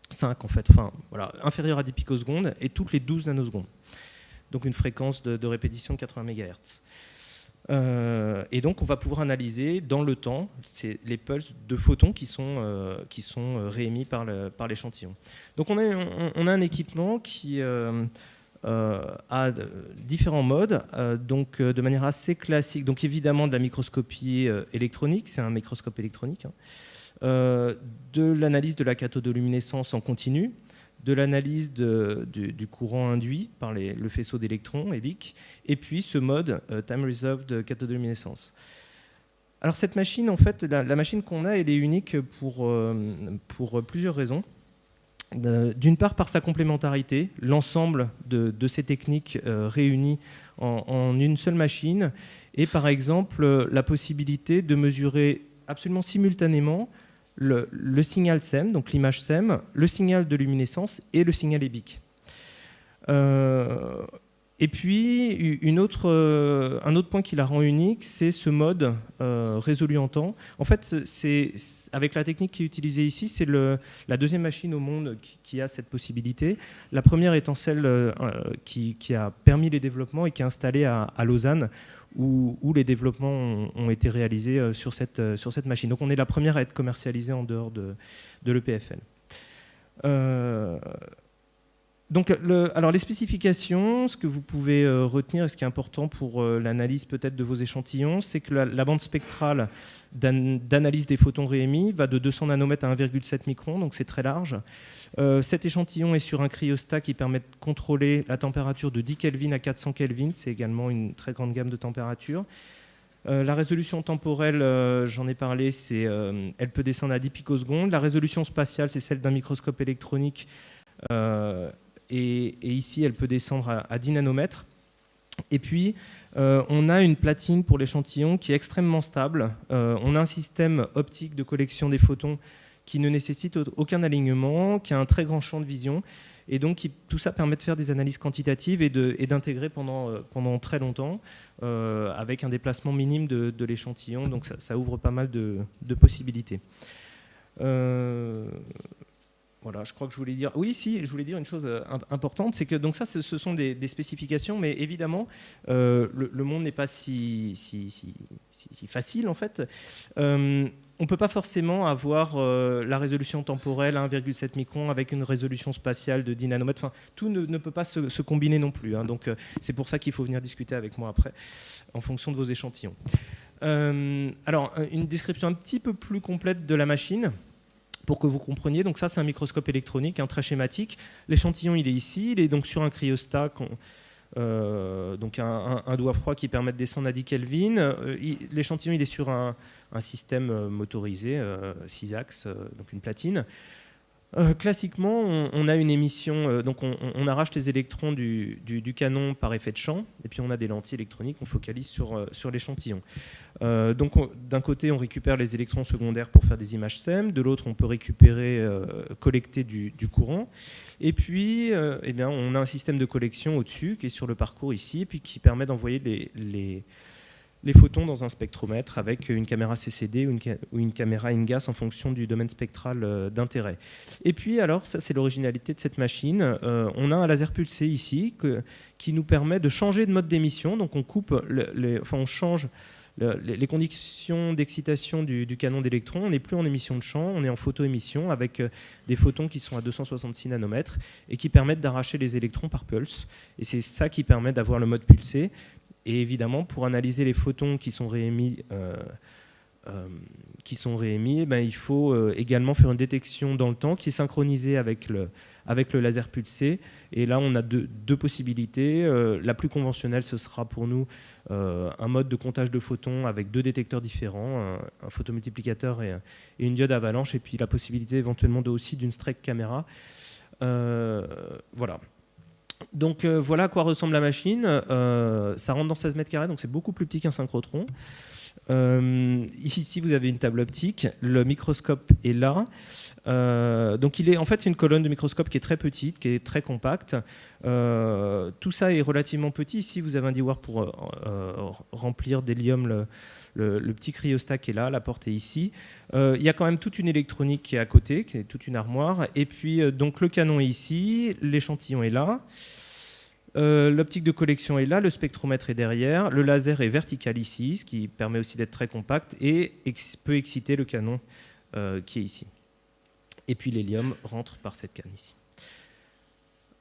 5 en fait, enfin voilà, inférieur à 10 picosecondes et toutes les 12 nanosecondes. Donc une fréquence de répétition de 80 MHz. Et donc on va pouvoir analyser dans le temps les pulses de photons qui sont réémis par l'échantillon. Donc on a un équipement qui a différents modes, donc de manière assez classique. Donc évidemment de la microscopie électronique, c'est un microscope électronique, hein. De l'analyse de la cathodoluminescence en continu, de l'analyse du courant induit par le faisceau d'électrons, ELIC, et puis ce mode Time Resolved Cathodoluminescence. Alors cette machine, en fait, la machine qu'on a, elle est unique pour plusieurs raisons. D'une part par sa complémentarité, l'ensemble de ces techniques réunies en une seule machine, et par exemple la possibilité de mesurer absolument simultanément le signal SEM, donc l'image SEM, le signal de luminescence et le signal EBIC. Et puis, un autre point qui la rend unique, c'est ce mode résolu en temps. En fait, avec la technique qui est utilisée ici, c'est la deuxième machine au monde qui a cette possibilité. La première étant celle qui a permis les développements et qui est installée à Lausanne, où les développements ont été réalisés sur cette machine. Donc on est la première à être commercialisée en dehors de l'EPFL. Donc, alors les spécifications, ce que vous pouvez retenir et ce qui est important pour l'analyse peut-être de vos échantillons, c'est que la bande spectrale d'analyse des photons réémis va de 200 nanomètres à 1,7 micron, donc c'est très large. Cet échantillon est sur un cryostat qui permet de contrôler la température de 10 Kelvin à 400 Kelvin, c'est également une très grande gamme de températures. La résolution temporelle, j'en ai parlé, elle peut descendre à 10 picosecondes. La résolution spatiale, c'est celle d'un microscope électronique. Et ici, elle peut descendre à 10 nanomètres. Et puis, on a une platine pour l'échantillon qui est extrêmement stable. On a un système optique de collection des photons qui ne nécessite aucun alignement, qui a un très grand champ de vision. Et donc, tout ça permet de faire des analyses quantitatives et d'intégrer pendant très longtemps, avec un déplacement minime de l'échantillon. Donc, ça ouvre pas mal de possibilités. Voilà, je crois que je voulais dire. Oui, si, je voulais dire une chose importante, c'est que donc ça, ce sont des spécifications, mais évidemment, le monde n'est pas si facile en fait. On ne peut pas forcément avoir la résolution temporelle à 1,7 micron avec une résolution spatiale de 10 nanomètres. Enfin, tout ne peut pas se combiner non plus. Hein. Donc, c'est pour ça qu'il faut venir discuter avec moi après, en fonction de vos échantillons. Alors, une description un petit peu plus complète de la machine, pour que vous compreniez. Donc ça, c'est un microscope électronique, très schématique. L'échantillon, il est ici. Il est donc sur un cryostat, donc un doigt froid qui permet de descendre à 10 Kelvin. L'échantillon, il est sur un système motorisé, 6 axes, donc une platine. Classiquement, on a une émission, donc on arrache les électrons du canon par effet de champ, et puis on a des lentilles électroniques, on focalise sur l'échantillon. Donc d'un côté, on récupère les électrons secondaires pour faire des images SEM, de l'autre, on peut collecter du courant, et puis eh bien, on a un système de collection au-dessus qui est sur le parcours ici, et puis qui permet d'envoyer les photons dans un spectromètre avec une caméra CCD ou une caméra InGaAs en fonction du domaine spectral d'intérêt. Et puis, alors, ça c'est l'originalité de cette machine, on a un laser pulsé ici qui nous permet de changer de mode d'émission. Donc on coupe, on change les conditions d'excitation du canon d'électrons. On n'est plus en émission de champ, on est en photoémission avec des photons qui sont à 266 nanomètres et qui permettent d'arracher les électrons par pulse. Et c'est ça qui permet d'avoir le mode pulsé. Et évidemment, pour analyser les photons qui sont réémis, qui sont réémis, il faut également faire une détection dans le temps qui est synchronisée avec le laser pulsé. Et là, on a deux possibilités. La plus conventionnelle, ce sera pour nous un mode de comptage de photons avec 2 détecteurs différents, un photomultiplicateur et une diode avalanche, et puis la possibilité éventuellement aussi d'une strike caméra. Voilà. Donc voilà à quoi ressemble la machine. Ça rentre dans 16 mètres carrés, donc c'est beaucoup plus petit qu'un synchrotron. Ici, vous avez une table optique. Le microscope est là. Donc en fait, c'est une colonne de microscope qui est très petite, qui est très compacte. Tout ça est relativement petit. Ici, vous avez un dewar pour remplir d'hélium le petit cryostat qui est là. La porte est ici. Il y a quand même toute une électronique qui est à côté, qui est toute une armoire. Et puis, donc, le canon est ici, l'échantillon est là. L'optique de collection est là, le spectromètre est derrière, le laser est vertical ici, ce qui permet aussi d'être très compact et peut exciter le canon qui est ici. Et puis l'hélium rentre par cette canne ici.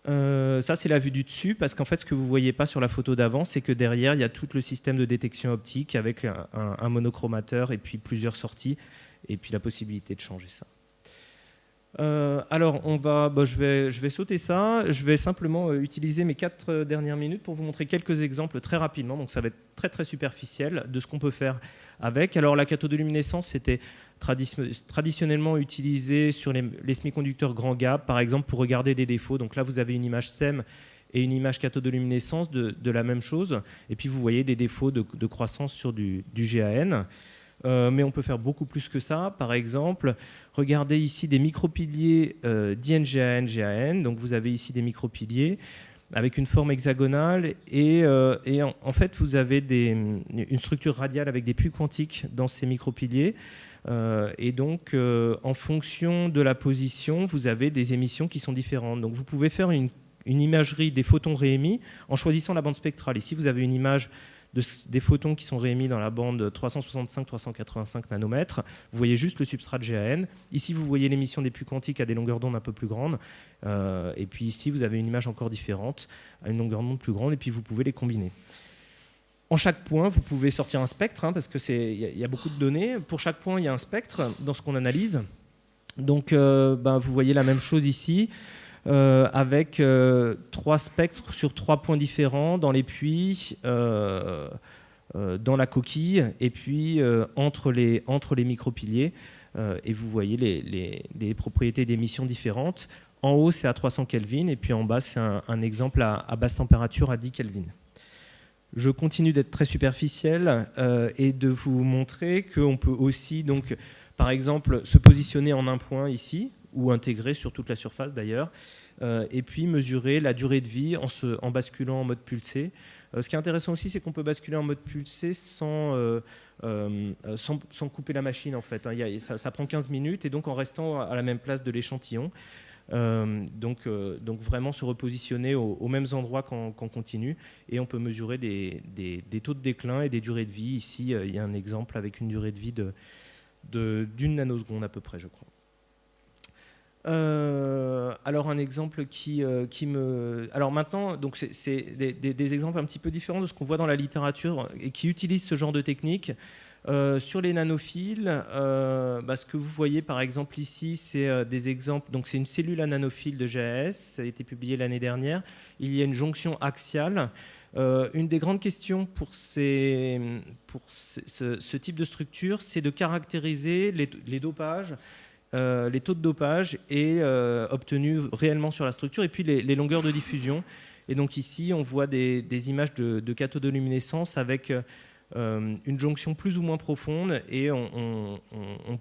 Ça, c'est la vue du dessus, parce qu'en fait, ce que vous ne voyez pas sur la photo d'avant, c'est que derrière, il y a tout le système de détection optique avec un monochromateur et puis plusieurs sorties, et puis la possibilité de changer ça. Alors, je vais sauter ça. Je vais simplement utiliser mes 4 dernières minutes pour vous montrer quelques exemples très rapidement. Donc, ça va être très, très superficiel de ce qu'on peut faire avec. Alors, la cathodoluminescence, c'était traditionnellement utilisé sur les semi-conducteurs grand gap, par exemple, pour regarder des défauts. Donc là, vous avez une image SEM et une image cathodoluminescence de la même chose. Et puis, vous voyez des défauts de croissance sur du GAN. Mais on peut faire beaucoup plus que ça. Par exemple, regardez ici des micropiliers d'IN-GAN. Donc vous avez ici des micropiliers avec une forme hexagonale et en fait vous avez une structure radiale avec des puits quantiques dans ces micropiliers. Et donc en fonction de la position, vous avez des émissions qui sont différentes. Donc vous pouvez faire une imagerie des photons réémis en choisissant la bande spectrale. Ici vous avez une image des photons qui sont réémis dans la bande 365-385 nanomètres. Vous voyez juste le substrat de GAN. Ici, vous voyez l'émission des puits quantiques à des longueurs d'onde un peu plus grandes. Et puis ici, vous avez une image encore différente, à une longueur d'onde plus grande, et puis vous pouvez les combiner. En chaque point, vous pouvez sortir un spectre, parce qu'il y a beaucoup de données. Pour chaque point, il y a un spectre dans ce qu'on analyse. Donc, vous voyez la même chose ici. Avec 3 spectres sur 3 points différents dans les puits, dans la coquille et puis entre les micropiliers. Et vous voyez les propriétés d'émission différentes. En haut, c'est à 300 Kelvin et puis en bas, c'est un exemple à basse température à 10 Kelvin. Je continue d'être très superficiel et de vous montrer qu'on peut aussi, donc, par exemple, se positionner en un point ici, ou intégrer sur toute la surface d'ailleurs, et puis mesurer la durée de vie en basculant en mode pulsé. Ce qui est intéressant aussi, c'est qu'on peut basculer en mode pulsé sans couper la machine en fait. Ça prend 15 minutes et donc en restant à la même place de l'échantillon. Donc vraiment se repositionner aux mêmes endroits qu'en continu, et on peut mesurer des taux de déclin et des durées de vie. Ici, il y a un exemple avec une durée de vie d'une nanoseconde à peu près, je crois. Alors un exemple qui me... Alors maintenant, donc c'est des exemples un petit peu différents de ce qu'on voit dans la littérature et qui utilisent ce genre de technique. Sur les nanophiles, ce que vous voyez par exemple ici, c'est des exemples. Donc c'est une cellule à nanophile de GAS, ça a été publié l'année dernière. Il y a une jonction axiale. Une des grandes questions pour ce type de structure, c'est de caractériser les dopages, les taux de dopage obtenus réellement sur la structure, et puis les longueurs de diffusion. Et donc ici, on voit des images de cathodoluminescence avec une jonction plus ou moins profonde, et on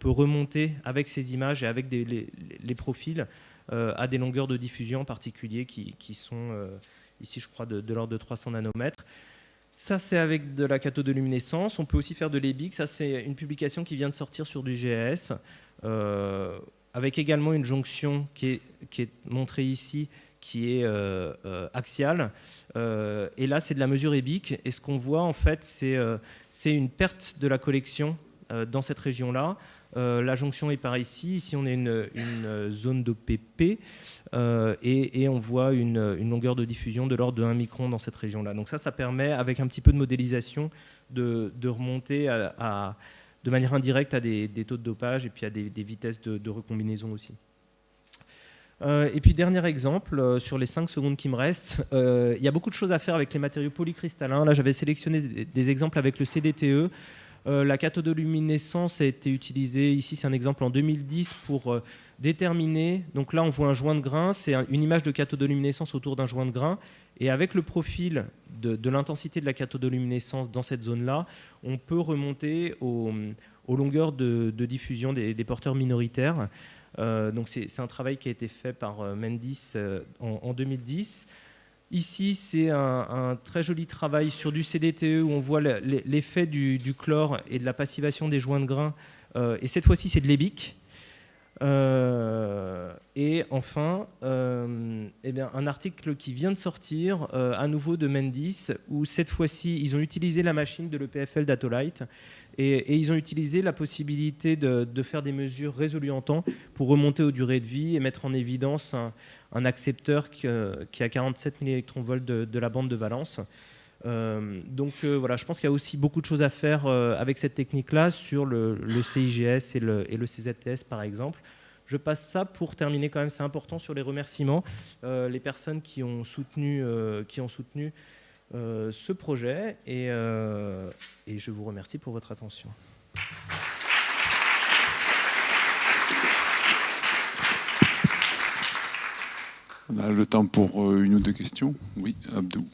peut remonter avec ces images et avec les profils à des longueurs de diffusion en particulier qui sont ici, je crois, de l'ordre de 300 nanomètres. Ça, c'est avec de la cathodoluminescence. On peut aussi faire de l'EBIC. Ça, c'est une publication qui vient de sortir sur du GAS, avec également une jonction qui est montrée ici, qui est axiale. Et là, c'est de la mesure EBIC. Et ce qu'on voit, en fait, c'est une perte de la collection dans cette région-là. La jonction est par ici. Ici, on a une zone d'OPP. Et on voit une longueur de diffusion de l'ordre de 1 micron dans cette région-là. Donc ça permet, avec un petit peu de modélisation, de remonter de manière indirecte à des taux de dopage et puis à des vitesses de recombinaison aussi. Et puis dernier exemple, sur les 5 secondes qui me restent, il y a beaucoup de choses à faire avec les matériaux polycristallins. Là, j'avais sélectionné des exemples avec le CDTE. La cathodoluminescence a été utilisée, ici c'est un exemple en 2010 pour déterminer, donc là on voit un joint de grain, c'est une image de cathodoluminescence autour d'un joint de grain, et avec le profil de l'intensité de la cathodoluminescence dans cette zone-là, on peut remonter aux longueurs de diffusion des porteurs minoritaires. Donc c'est un travail qui a été fait par Mendis en 2010. Ici, c'est un très joli travail sur du CDTE où on voit l'effet du chlore et de la passivation des joints de grain. Et cette fois-ci, c'est de l'EBIC. Et enfin, un article qui vient de sortir, à nouveau de Mendis, où cette fois-ci, ils ont utilisé la machine de l'EPFL Datolite et ils ont utilisé la possibilité de faire des mesures résolues en temps pour remonter aux durées de vie et mettre en évidence un accepteur qui a 47 milliélectronvolts de la bande de valence. Voilà, je pense qu'il y a aussi beaucoup de choses à faire avec cette technique-là sur le CIGS et le CZTS par exemple. Je passe ça pour terminer quand même, c'est important sur les remerciements, les personnes qui ont soutenu ce projet et je vous remercie pour votre attention. On a le temps pour une ou deux questions. Oui, Abdou.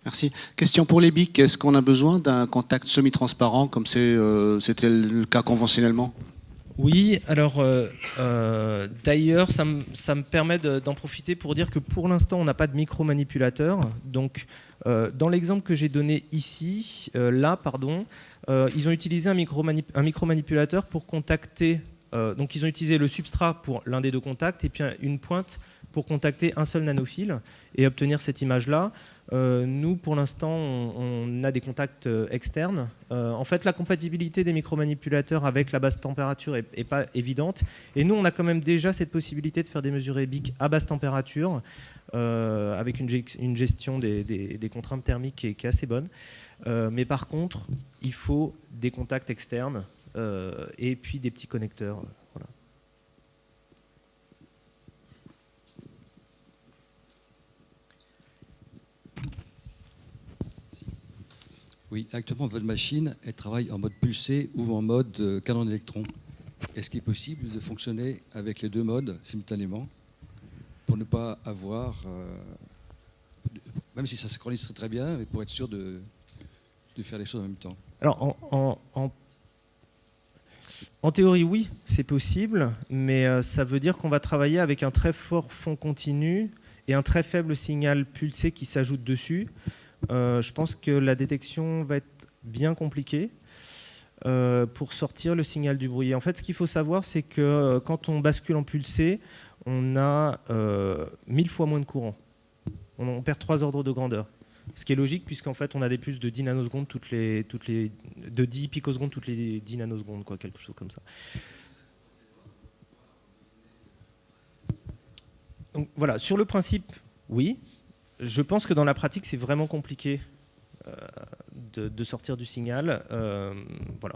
Merci. Question pour les BIC. Est-ce qu'on a besoin d'un contact semi-transparent comme c'était le cas conventionnellement ? Oui, alors d'ailleurs, ça me permet d'en profiter pour dire que pour l'instant, on n'a pas de micro-manipulateur. Donc, dans l'exemple que j'ai donné ici, ils ont utilisé un micro-manipulateur pour contacter. Donc, ils ont utilisé le substrat pour l'un des deux contacts et puis une pointe pour contacter un seul nanophile et obtenir cette image-là. Nous, pour l'instant, on a des contacts externes. En fait, la compatibilité des micromanipulateurs avec la basse température n'est pas évidente. Et nous, on a quand même déjà cette possibilité de faire des mesures EBIC à basse température avec une gestion des contraintes thermiques qui est assez bonne. Mais par contre, il faut des contacts externes et puis des petits connecteurs. Voilà. Oui, actuellement, votre machine, elle travaille en mode pulsé ou en mode canon d'électrons. Est-ce qu'il est possible de fonctionner avec les deux modes simultanément pour ne pas avoir, même si ça synchronise très bien, mais pour être sûr de faire les choses en même temps? Alors, en théorie, oui, c'est possible, mais ça veut dire qu'on va travailler avec un très fort fond continu et un très faible signal pulsé qui s'ajoute dessus. Je pense que la détection va être bien compliquée pour sortir le signal du bruit. En fait, ce qu'il faut savoir, c'est que quand on bascule en pulsé, on a 1000 fois moins de courant. On perd 3 ordres de grandeur. Ce qui est logique, puisqu'en fait, on a des pulses de 10 nanosecondes de 10 picosecondes toutes les 10 nanosecondes, quoi, quelque chose comme ça. Donc voilà, sur le principe, oui. Je pense que dans la pratique, c'est vraiment compliqué de sortir du signal. Voilà.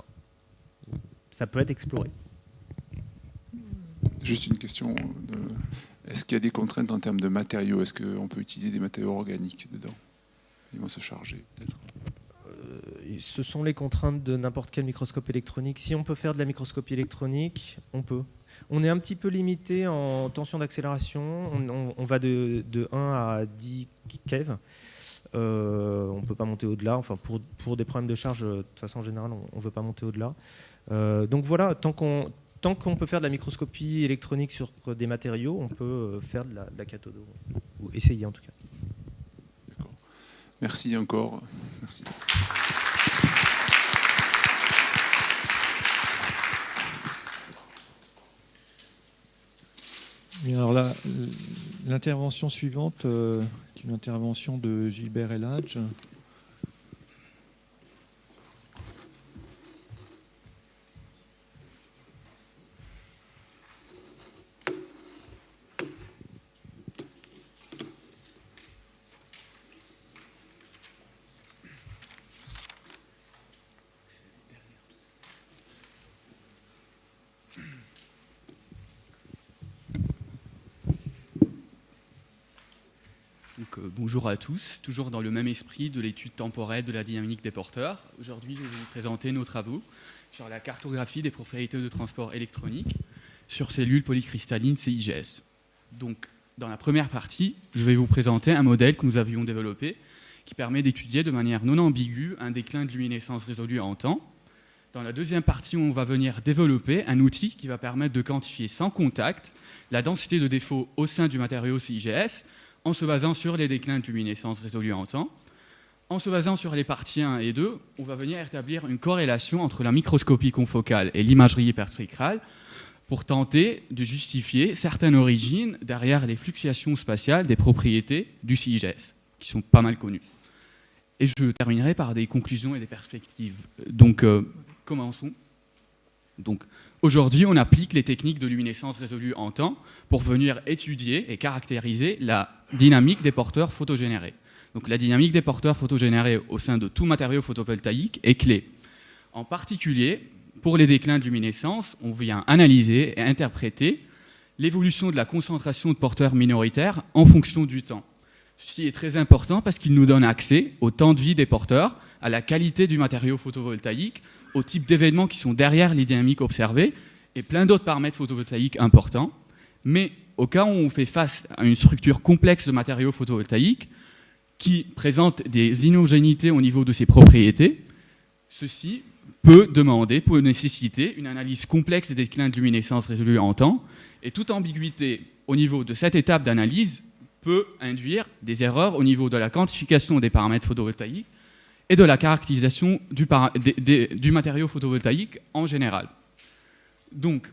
Ça peut être exploré. Juste une question. Est-ce qu'il y a des contraintes en termes de matériaux? Est-ce qu'on peut utiliser des matériaux organiques dedans? Ils vont se charger, peut-être. Ce sont les contraintes de n'importe quel microscope électronique. Si on peut faire de la microscopie électronique, on peut. On est un petit peu limité en tension d'accélération. On va de 1 à 10 keV. On ne peut pas monter au-delà. Enfin, pour des problèmes de charge, de façon générale, on ne veut pas monter au-delà. Donc voilà, tant qu'on peut faire de la microscopie électronique sur des matériaux, on peut faire de la cathode, ou essayer en tout cas. D'accord. Merci encore. Merci. Et alors l'intervention suivante est une intervention de Gilbert Elhadj. Bonjour à tous, toujours dans le même esprit de l'étude temporelle de la dynamique des porteurs. Aujourd'hui, je vais vous présenter nos travaux sur la cartographie des propriétés de transport électronique sur cellules polycristallines CIGS. Donc, dans la première partie, je vais vous présenter un modèle que nous avions développé qui permet d'étudier de manière non ambiguë un déclin de luminescence résolu en temps. Dans la deuxième partie, on va venir développer un outil qui va permettre de quantifier sans contact la densité de défaut au sein du matériau CIGS en se basant sur les déclins de luminescence résolus en temps. En se basant sur les parties 1 et 2, on va venir établir une corrélation entre la microscopie confocale et l'imagerie hyperspectrale pour tenter de justifier certaines origines derrière les fluctuations spatiales des propriétés du CIGS, qui sont pas mal connues. Et je terminerai par des conclusions et des perspectives. Donc, commençons. Donc, aujourd'hui, on applique les techniques de luminescence résolue en temps pour venir étudier et caractériser la dynamique des porteurs photogénérés. Donc, la dynamique des porteurs photogénérés au sein de tout matériau photovoltaïque est clé. En particulier, pour les déclins de luminescence, on vient analyser et interpréter l'évolution de la concentration de porteurs minoritaires en fonction du temps. Ceci est très important parce qu'il nous donne accès au temps de vie des porteurs, à la qualité du matériau photovoltaïque, au type d'événements qui sont derrière les dynamiques observées et plein d'autres paramètres photovoltaïques importants. Mais au cas où on fait face à une structure complexe de matériaux photovoltaïques qui présente des inhomogénéités au niveau de ses propriétés, ceci peut nécessiter une analyse complexe des déclins de luminescence résolus en temps, et toute ambiguïté au niveau de cette étape d'analyse peut induire des erreurs au niveau de la quantification des paramètres photovoltaïques et de la caractérisation du matériau photovoltaïque en général. Donc,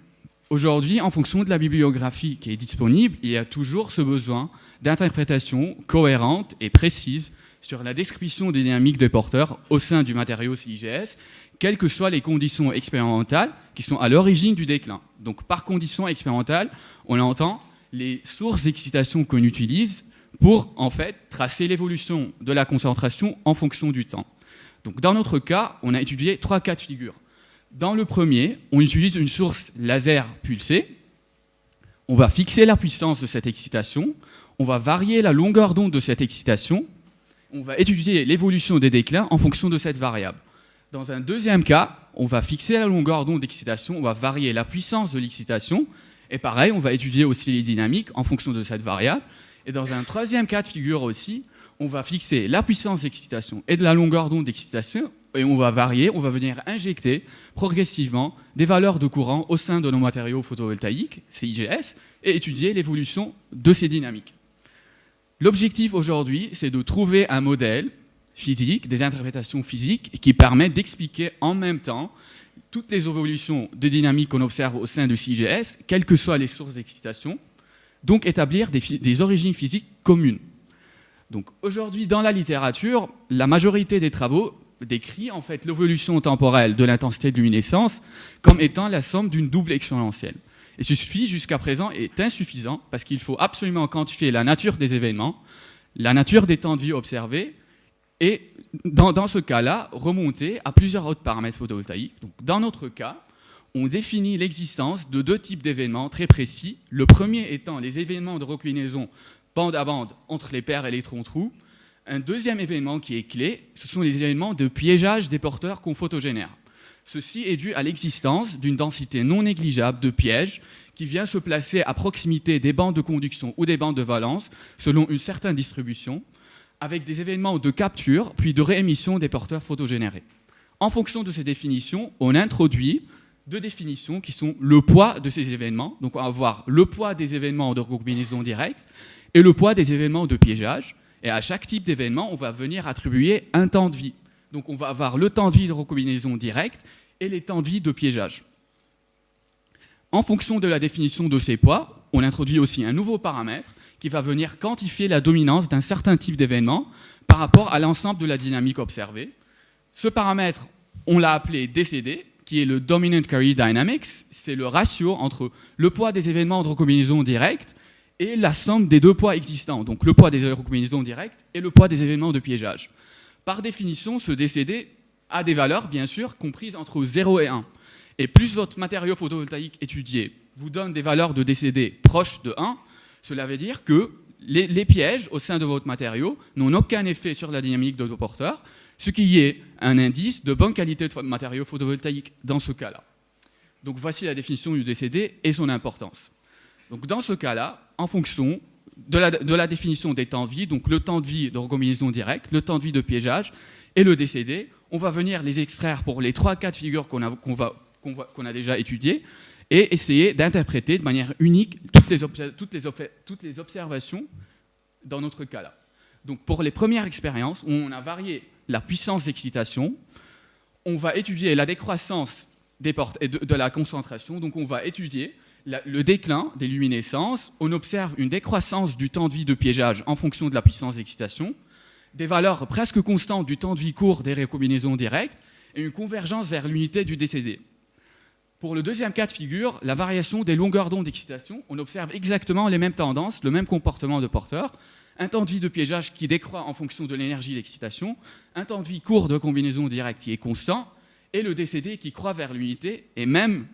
aujourd'hui, en fonction de la bibliographie qui est disponible, il y a toujours ce besoin d'interprétation cohérente et précise sur la description des dynamiques des porteurs au sein du matériau CIGS, quelles que soient les conditions expérimentales qui sont à l'origine du déclin. Donc, par conditions expérimentales, on entend les sources d'excitation qu'on utilise pour, en fait, tracer l'évolution de la concentration en fonction du temps. Donc, dans notre cas, on a étudié 3 cas de figure. Dans le premier, on utilise une source laser pulsée. On va fixer la puissance de cette excitation. On va varier la longueur d'onde de cette excitation. On va étudier l'évolution des déclins en fonction de cette variable. Dans un deuxième cas, on va fixer la longueur d'onde d'excitation, on va varier la puissance de l'excitation, et pareil, on va étudier aussi les dynamiques en fonction de cette variable. Et dans un troisième cas de figure aussi, on va fixer la puissance d'excitation et de la longueur d'onde d'excitation, et on va varier, on va venir injecter progressivement des valeurs de courant au sein de nos matériaux photovoltaïques, CIGS, et étudier l'évolution de ces dynamiques. L'objectif aujourd'hui, c'est de trouver un modèle physique, des interprétations physiques qui permettent d'expliquer en même temps toutes les évolutions de dynamique qu'on observe au sein du CIGS, quelles que soient les sources d'excitation, donc établir des origines physiques communes. Donc aujourd'hui, dans la littérature, la majorité des travaux décrit en fait l'évolution temporelle de l'intensité de luminescence comme étant la somme d'une double exponentielle. Et ceci, jusqu'à présent, est insuffisant parce qu'il faut absolument quantifier la nature des événements, la nature des temps de vie observés, et dans ce cas-là, remonter à plusieurs autres paramètres photovoltaïques. Donc, dans notre cas, on définit l'existence de 2 types d'événements très précis. Le premier étant les événements de recombinaison bande à bande entre les paires électrons-trous. Un deuxième événement qui est clé, ce sont les événements de piégeage des porteurs qu'on photogénère. Ceci est dû à l'existence d'une densité non négligeable de pièges qui vient se placer à proximité des bandes de conduction ou des bandes de valence selon une certaine distribution, avec des événements de capture puis de réémission des porteurs photogénérés. En fonction de ces définitions, on introduit 2 définitions qui sont le poids de ces événements. Donc on va avoir le poids des événements de recombinaison directe et le poids des événements de piégeage. Et à chaque type d'événement, on va venir attribuer un temps de vie. Donc on va avoir le temps de vie de recombinaison directe et les temps de vie de piégeage. En fonction de la définition de ces poids, on introduit aussi un nouveau paramètre qui va venir quantifier la dominance d'un certain type d'événement par rapport à l'ensemble de la dynamique observée. Ce paramètre, on l'a appelé DCD, qui est le Dominant Carrier Dynamics. C'est le ratio entre le poids des événements de recombinaison directe et la somme des 2 poids existants, donc le poids des recombinaisons directes et le poids des événements de piégeage. Par définition, ce DCD a des valeurs, bien sûr, comprises entre 0 et 1. Et plus votre matériau photovoltaïque étudié vous donne des valeurs de DCD proches de 1, cela veut dire que les pièges au sein de votre matériau n'ont aucun effet sur la dynamique de vos porteurs, ce qui est un indice de bonne qualité de matériau photovoltaïque dans ce cas-là. Donc voici la définition du DCD et son importance. Donc dans ce cas-là, en fonction de la définition des temps de vie, donc le temps de vie de recombinaison directe, le temps de vie de piégeage et le DCD, on va venir les extraire pour les 3 cas de figure qu'on a déjà étudiés et essayer d'interpréter de manière unique toutes les observations dans notre cas-là. Donc pour les premières expériences, où on a varié la puissance d'excitation, on va étudier la décroissance de la concentration, donc on va étudier le déclin des luminescences, on observe une décroissance du temps de vie de piégeage en fonction de la puissance d'excitation, des valeurs presque constantes du temps de vie court des recombinaisons directes et une convergence vers l'unité du DCD. Pour le deuxième cas de figure, la variation des longueurs d'onde d'excitation, on observe exactement les mêmes tendances, le même comportement de porteur, un temps de vie de piégeage qui décroît en fonction de l'énergie d'excitation, un temps de vie court de combinaison directe qui est constant, et le DCD qui croît vers l'unité et même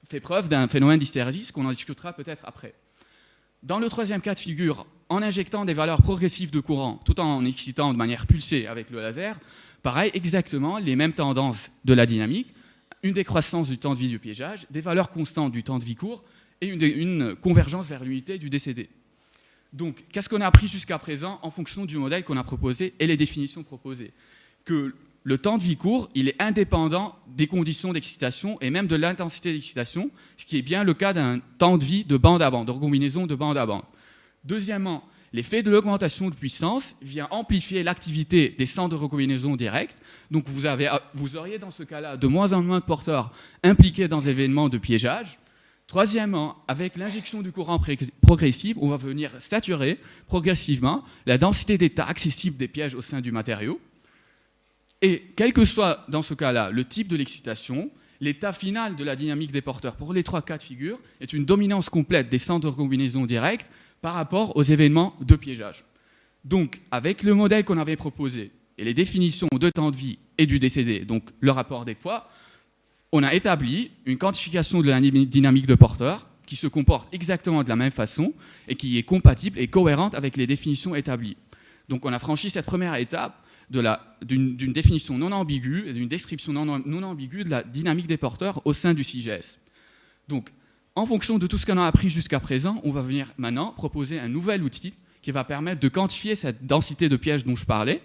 fait preuve d'un phénomène d'hystérésis qu'on en discutera peut-être après. Dans le troisième cas de figure, en injectant des valeurs progressives de courant tout en excitant de manière pulsée avec le laser, pareil, exactement les mêmes tendances de la dynamique, une décroissance du temps de vie du piégeage, des valeurs constantes du temps de vie court et une convergence vers l'unité du DCD. Donc, qu'est-ce qu'on a appris jusqu'à présent en fonction du modèle qu'on a proposé et les définitions proposées? Que le temps de vie court, il est indépendant des conditions d'excitation et même de l'intensité d'excitation, ce qui est bien le cas d'un temps de vie de bande à bande, de recombinaison de bande à bande. Deuxièmement, l'effet de l'augmentation de puissance vient amplifier l'activité des centres de recombinaison directe. Donc vous auriez dans ce cas-là de moins en moins de porteurs impliqués dans des événements de piégeage. Troisièmement, avec l'injection du courant progressif, on va venir saturer progressivement la densité d'état accessible des pièges au sein du matériau. Et quel que soit dans ce cas-là le type de l'excitation, l'état final de la dynamique des porteurs pour les 3 cas de figure est une dominance complète des centres de recombinaison directe par rapport aux événements de piégeage. Donc, avec le modèle qu'on avait proposé et les définitions de temps de vie et du DCD, donc le rapport des poids, on a établi une quantification de la dynamique de porteur qui se comporte exactement de la même façon et qui est compatible et cohérente avec les définitions établies. Donc, on a franchi cette première étape d'une définition non ambiguë et d'une description non ambiguë de la dynamique des porteurs au sein du CIGS. Donc, en fonction de tout ce qu'on a appris jusqu'à présent, on va venir maintenant proposer un nouvel outil qui va permettre de quantifier cette densité de pièges dont je parlais,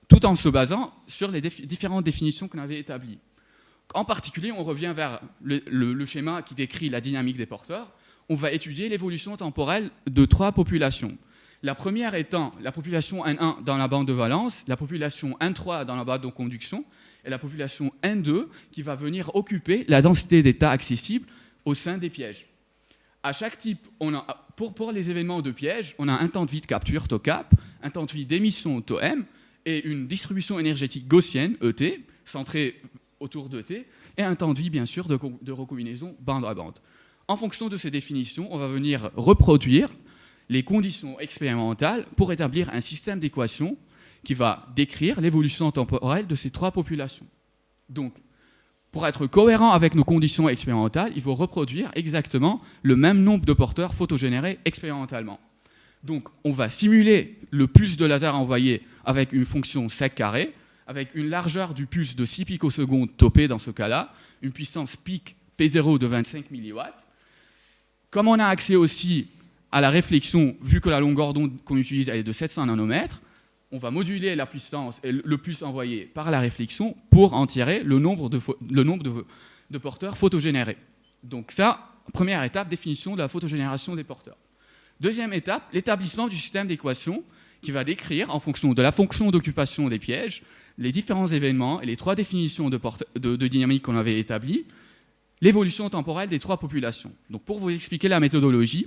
tout en se basant sur les différentes définitions qu'on avait établies. En particulier, on revient vers le schéma qui décrit la dynamique des porteurs. On va étudier l'évolution temporelle de 3 populations. La première étant la population N1 dans la bande de valence, la population N3 dans la bande de conduction et la population N2 qui va venir occuper la densité d'état accessible au sein des pièges. À chaque type, pour les événements de piège, on a un temps de vie de capture, TOCAP, un temps de vie d'émission, TOM, et une distribution énergétique gaussienne, ET, centrée autour d'ET, et un temps de vie, bien sûr, de recombinaison bande à bande. En fonction de ces définitions, on va venir reproduire les conditions expérimentales pour établir un système d'équations qui va décrire l'évolution temporelle de ces 3 populations. Donc, pour être cohérent avec nos conditions expérimentales, il faut reproduire exactement le même nombre de porteurs photogénérés expérimentalement. Donc, on va simuler le pulse de laser envoyé avec une fonction sec carré, avec une largeur du pulse de 6 picosecondes topée dans ce cas-là, une puissance pic P0 de 25 mW. Comme on a accès aussi à la réflexion, vu que la longueur d'onde qu'on utilise est de 700 nanomètres, on va moduler la puissance et le pulse envoyé par la réflexion pour en tirer le nombre de porteurs photogénérés. Donc ça, première étape, définition de la photogénération des porteurs. Deuxième étape, l'établissement du système d'équations qui va décrire, en fonction de la fonction d'occupation des pièges, les différents événements et les 3 définitions de dynamique qu'on avait établies, l'évolution temporelle des 3 populations. Donc pour vous expliquer la méthodologie,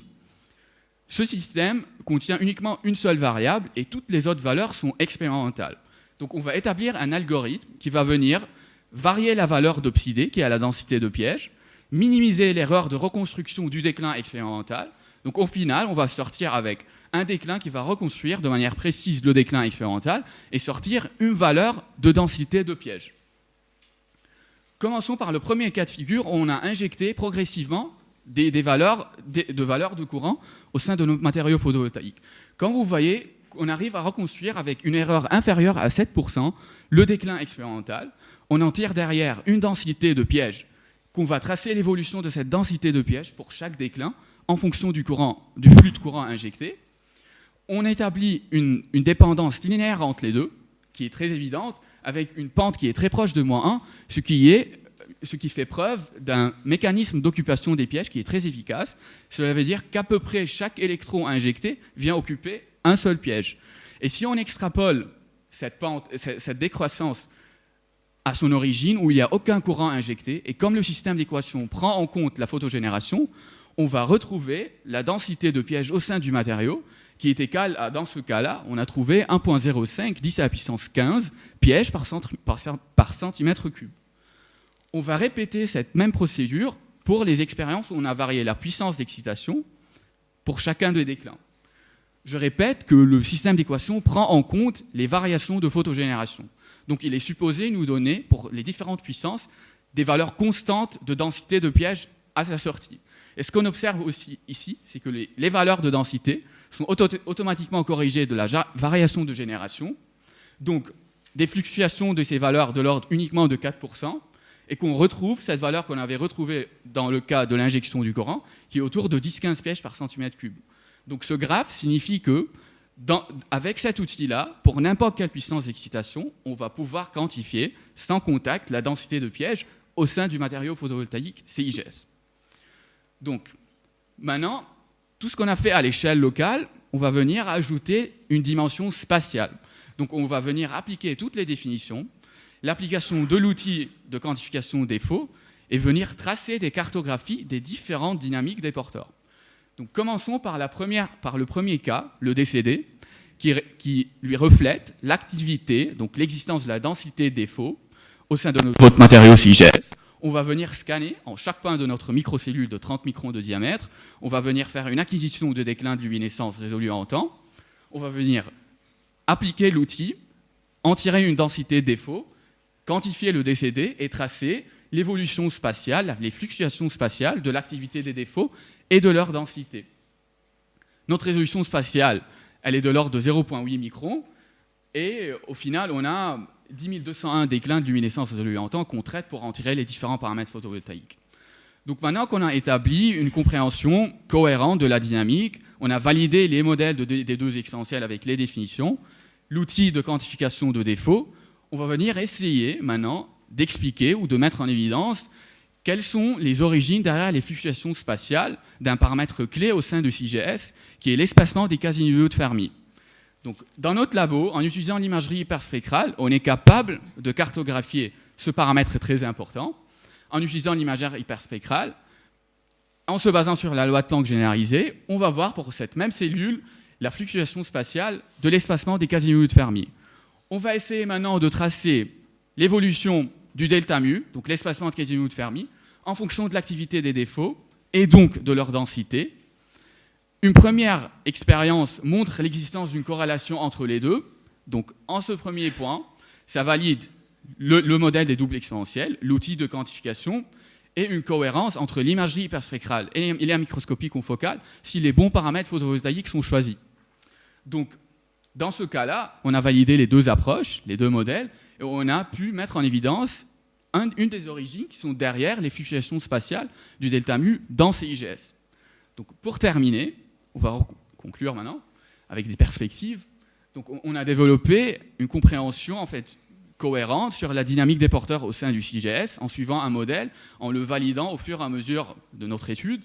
ce système contient uniquement une seule variable et toutes les autres valeurs sont expérimentales. Donc on va établir un algorithme qui va venir varier la valeur de ψd, qui est la densité de piège, minimiser l'erreur de reconstruction du déclin expérimental. Donc au final, on va sortir avec un déclin qui va reconstruire de manière précise le déclin expérimental et sortir une valeur de densité de piège. Commençons par le premier cas de figure où on a injecté progressivement des valeurs de courant au sein de nos matériaux photovoltaïques. Quand vous voyez qu'on arrive à reconstruire avec une erreur inférieure à 7% le déclin expérimental, on en tire derrière une densité de pièges, qu'on va tracer l'évolution de cette densité de pièges pour chaque déclin en fonction du flux de courant injecté. On établit une dépendance linéaire entre les deux, qui est très évidente, avec une pente qui est très proche de -1, ce qui fait preuve d'un mécanisme d'occupation des pièges qui est très efficace. Cela veut dire qu'à peu près chaque électron injecté vient occuper un seul piège. Et si on extrapole cette décroissance à son origine, où il n'y a aucun courant injecté, et comme le système d'équation prend en compte la photogénération, on va retrouver la densité de pièges au sein du matériau, qui est égale à, dans ce cas-là, on a trouvé 1,05 10 à la puissance 15 pièges par centimètre cube. On va répéter cette même procédure pour les expériences où on a varié la puissance d'excitation pour chacun des déclins. Je répète que le système d'équation prend en compte les variations de photogénération. Donc il est supposé nous donner, pour les différentes puissances, des valeurs constantes de densité de pièges à sa sortie. Et ce qu'on observe aussi ici, c'est que les valeurs de densité sont automatiquement corrigées de la variation de génération, donc des fluctuations de ces valeurs de l'ordre uniquement de 4%, et qu'on retrouve cette valeur qu'on avait retrouvée dans le cas de l'injection du courant, qui est autour de 10-15 pièges par centimètre cube. Donc ce graphe signifie que, avec cet outil-là, pour n'importe quelle puissance d'excitation, on va pouvoir quantifier, sans contact, la densité de pièges au sein du matériau photovoltaïque CIGS. Donc, maintenant, tout ce qu'on a fait à l'échelle locale, on va venir ajouter une dimension spatiale. Donc, on va venir appliquer toutes les définitions, l'application de l'outil de quantification des faux, et venir tracer des cartographies des différentes dynamiques des porteurs. Donc, commençons par le premier cas, le DCD, qui lui reflète l'activité, donc l'existence de la densité des faux au sein de votre matériau CIGS. On va venir scanner en chaque point de notre microcellule de 30 microns de diamètre. On va venir faire une acquisition de déclin de luminescence résolue en temps. On va venir appliquer l'outil, en tirer une densité des faux, quantifier le DCD et tracer l'évolution spatiale, les fluctuations spatiales de l'activité des défauts et de leur densité. Notre résolution spatiale, elle est de l'ordre de 0,8 microns, et au final, on a 10 201 déclins de luminescence résolus en temps qu'on traite pour en tirer les différents paramètres photovoltaïques. Donc maintenant qu'on a établi une compréhension cohérente de la dynamique, on a validé les modèles des deux exponentiels avec les définitions, l'outil de quantification de défauts, on va venir essayer maintenant d'expliquer ou de mettre en évidence quelles sont les origines derrière les fluctuations spatiales d'un paramètre clé au sein du CIGS, qui est l'espacement des quasi-niveaux de Fermi. Donc, dans notre labo, en utilisant l'imagerie hyperspectrale, on est capable de cartographier ce paramètre très important. En utilisant l'imagerie hyperspectrale, en se basant sur la loi de Planck généralisée, on va voir pour cette même cellule la fluctuation spatiale de l'espacement des quasi-niveaux de Fermi. On va essayer maintenant de tracer l'évolution du delta mu, donc l'espacement de quasi-niveaux de Fermi, en fonction de l'activité des défauts et donc de leur densité. Une première expérience montre l'existence d'une corrélation entre les deux. Donc, en ce premier point, ça valide le modèle des doubles exponentiels, l'outil de quantification, et une cohérence entre l'imagerie hyperspectrale et la microscopie confocale si les bons paramètres photovoltaïques sont choisis. Donc, dans ce cas-là, on a validé les deux approches, les deux modèles, et on a pu mettre en évidence une des origines qui sont derrière les fluctuations spatiales du delta mu dans CIGS. Donc, pour terminer, on va conclure maintenant avec des perspectives. Donc, on a développé une compréhension en fait cohérente sur la dynamique des porteurs au sein du CIGS en suivant un modèle, en le validant au fur et à mesure de notre étude.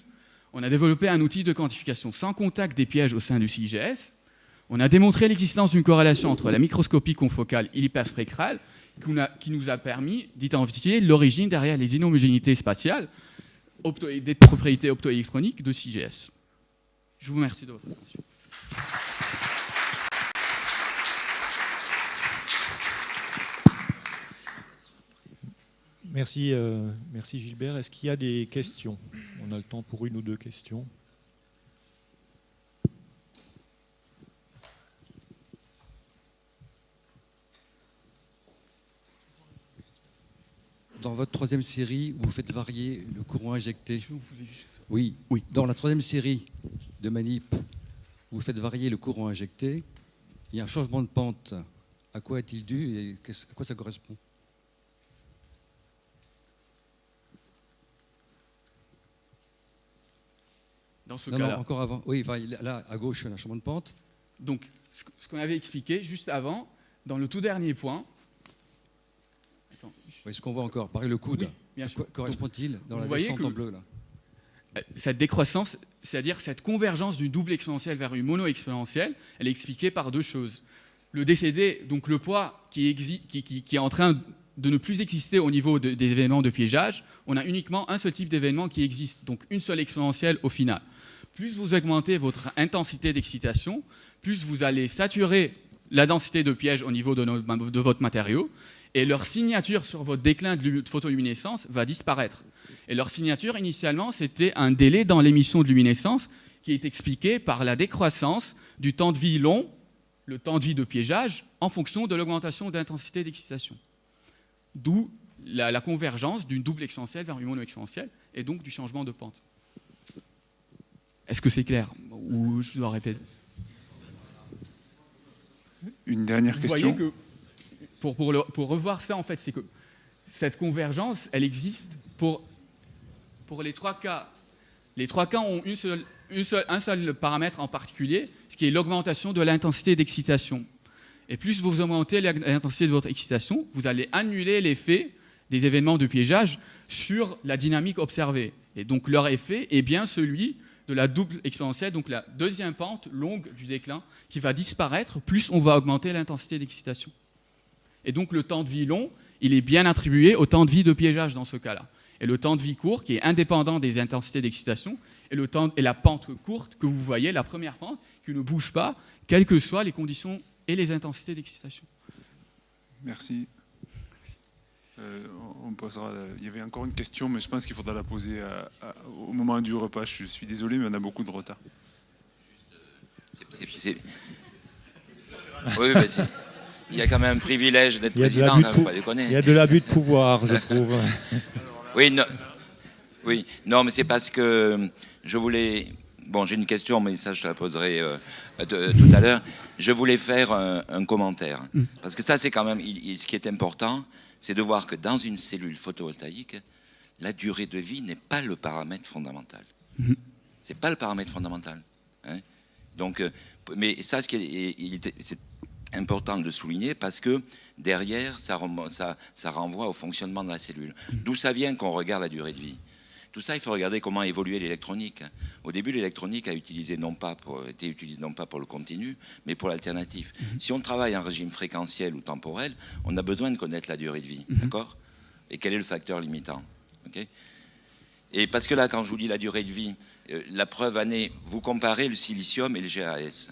On a développé un outil de quantification sans contact des pièges au sein du CIGS. On a démontré l'existence d'une corrélation entre la microscopie confocale et l'hyperspectrale qui nous a permis d'identifier l'origine derrière les inhomogénéités spatiales des propriétés optoélectroniques de CIGS. Je vous remercie de votre attention. Merci, merci Gilbert. Est-ce qu'il y a des questions? On a le temps pour une ou deux questions. Dans votre troisième série, vous faites varier le courant injecté. Oui. Dans la troisième série de manip, vous faites varier le courant injecté, il y a un changement de pente. À quoi est-il dû et à quoi ça correspond? Dans ce Non, cas-là. encore avant. Oui, là, à gauche, un changement de pente. Donc, ce qu'on avait expliqué juste avant, dans le tout dernier point. Attends. Oui, ce qu'on voit encore, pareil, le coude. Oui, bien sûr. Correspond-il dans la voyez descente que en bleu là? Cette décroissance, c'est-à-dire cette convergence d'une double exponentielle vers une mono-exponentielle, elle est expliquée par deux choses. Le décédé, donc le poids qui est en train de ne plus exister au niveau des événements de piégeage, on a uniquement un seul type d'événement qui existe, donc une seule exponentielle au final. Plus vous augmentez votre intensité d'excitation, plus vous allez saturer la densité de piège au niveau de votre matériau, et leur signature sur votre déclin de photoluminescence va disparaître. Et leur signature, initialement, c'était un délai dans l'émission de luminescence qui est expliqué par la décroissance du temps de vie long, le temps de vie de piégeage, en fonction de l'augmentation d'intensité d'excitation. D'où la convergence d'une double exponentielle vers une mono-exponentielle, et donc du changement de pente. Est-ce que c'est clair? Ou je dois répéter? Une dernière question. Vous voyez que, pour revoir ça, en fait, c'est que cette convergence, elle existe pour les trois cas. Les trois cas ont un seul paramètre en particulier, ce qui est l'augmentation de l'intensité d'excitation. Et plus vous augmentez l'intensité de votre excitation, vous allez annuler l'effet des événements de piégeage sur la dynamique observée. Et donc leur effet est bien celui de la double exponentielle, donc la deuxième pente longue du déclin, qui va disparaître, plus on va augmenter l'intensité d'excitation. Et donc le temps de vie long, il est bien attribué au temps de vie de piégeage dans ce cas-là. Et le temps de vie court, qui est indépendant des intensités d'excitation, et la pente courte que vous voyez, la première pente, qui ne bouge pas, quelles que soient les conditions et les intensités d'excitation. Merci. On posera, il y avait encore une question, mais je pense qu'il faudra la poser au moment du repas. Je suis désolé, mais on a beaucoup de retard. Oui, mais il y a quand même un privilège d'être président, il ne faut pas déconner. Il y a de l'abus de pouvoir, je trouve. Oui, non, mais c'est parce que je voulais... Bon, j'ai une question, mais ça, je la poserai tout à l'heure. Je voulais faire un commentaire. Parce que ça, c'est quand même... ce qui est important, c'est de voir que dans une cellule photovoltaïque, la durée de vie n'est pas le paramètre fondamental. C'est pas le paramètre fondamental. Hein. Donc, mais ça, c'est important de le souligner parce que derrière, ça renvoie au fonctionnement de la cellule. D'où ça vient qu'on regarde la durée de vie? Tout ça, il faut regarder comment évoluer l'électronique. Au début, l'électronique a été utilisée non pas pour le continu, mais pour l'alternatif. Si on travaille en régime fréquentiel ou temporel, on a besoin de connaître la durée de vie, d'accord? Et quel est le facteur limitant, okay? Et parce que là, quand je vous dis la durée de vie, la preuve année, vous comparez le silicium et le GAS.